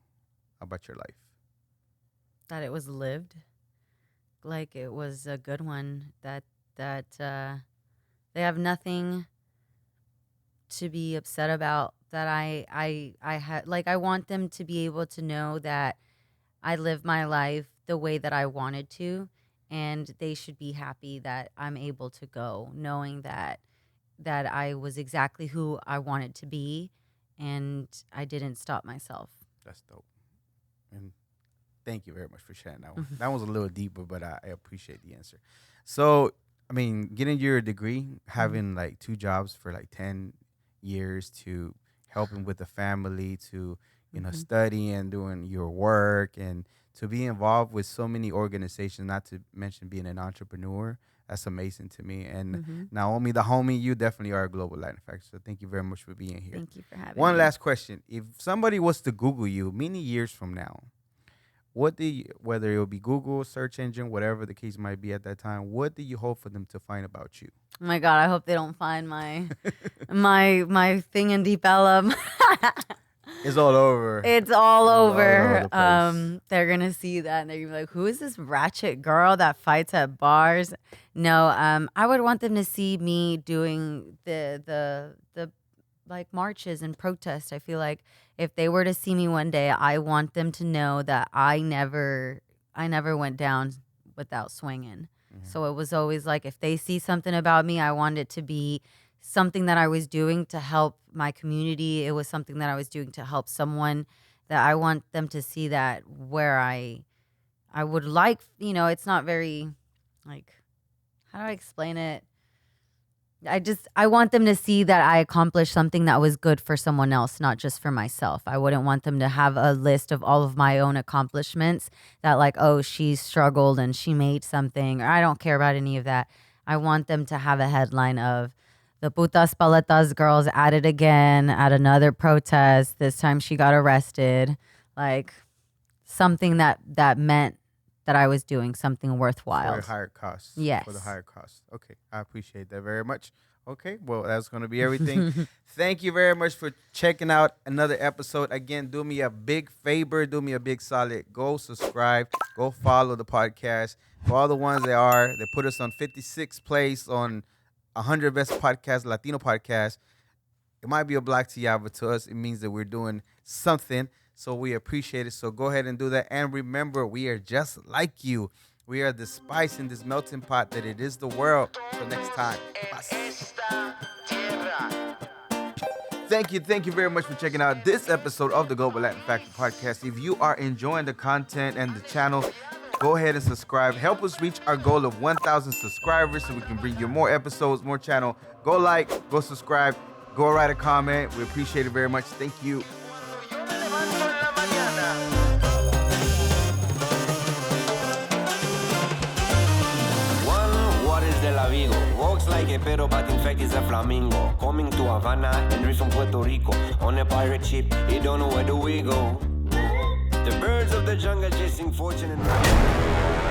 about your life? That it was lived, like it was a good one. That they have nothing to be upset about. That I had, like, I want them to be able to know that I lived my life the way that I wanted to, and they should be happy that I'm able to go, knowing that I was exactly who I wanted to be, and I didn't stop myself. That's dope. And thank you very much for sharing that one. That was a little deeper, but I appreciate the answer. So, I mean, getting your degree, having like 2 jobs for like 10 years, to helping with the family, to studying, doing your work, and to be involved with so many organizations, not to mention being an entrepreneur. That's amazing to me. And Naomi, the homie, you definitely are a global Latin factor. So thank you very much for being here. Thank you for having me. One last question. If somebody was to Google you many years from now, whether it will be Google, search engine, whatever the case might be at that time, what do you hope for them to find about you? Oh my God, I hope they don't find my my thing in Deep Ellum. It's all over. It's all over. All over the They're gonna see that and they're gonna be like, "Who is this ratchet girl that fights at bars?" No, I would want them to see me doing the like marches and protests. I feel like if they were to see me one day, I want them to know that I never went down without swinging. So it was always like, if they see something about me, I want it to be something that I was doing to help my community. It was something that I was doing to help someone, that I want them to see that where I would like, it's not very, like, how do I explain it? I want them to see that I accomplished something that was good for someone else, not just for myself. I wouldn't want them to have a list of all of my own accomplishments that, like, oh, she struggled and she made something, or I don't care about any of that. I want them to have a headline of the Putas Paletas girls at it again at another protest. This time she got arrested. Like, something that meant that I was doing something worthwhile. For a higher cost. Yes. For the higher cost. Okay. I appreciate that very much. Okay. Well, that's going to be everything. Thank you very much for checking out another episode. Again, do me a big favor. Do me a big solid. Go subscribe. Go follow the podcast. For all the ones they put us on 56th place on 100 best podcasts, Latino podcasts. It might be a block to y'all, but to us, it means that we're doing something. So we appreciate it. So go ahead and do that. And remember, we are just like you. We are the spice in this melting pot that it is the world. Till next time. Thank you very much for checking out this episode of the Global Latin Factor Podcast. If you are enjoying the content and the channel, go ahead and subscribe. Help us reach our goal of 1,000 subscribers so we can bring you more episodes, more channel. Go like, go subscribe. Go write a comment. We appreciate it very much. Thank you. Walks like a pero but in fact is a flamingo. Coming to Havana and reach from Puerto Rico. On a pirate ship, you don't know where do we go. The birds of the jungle chasing fortune and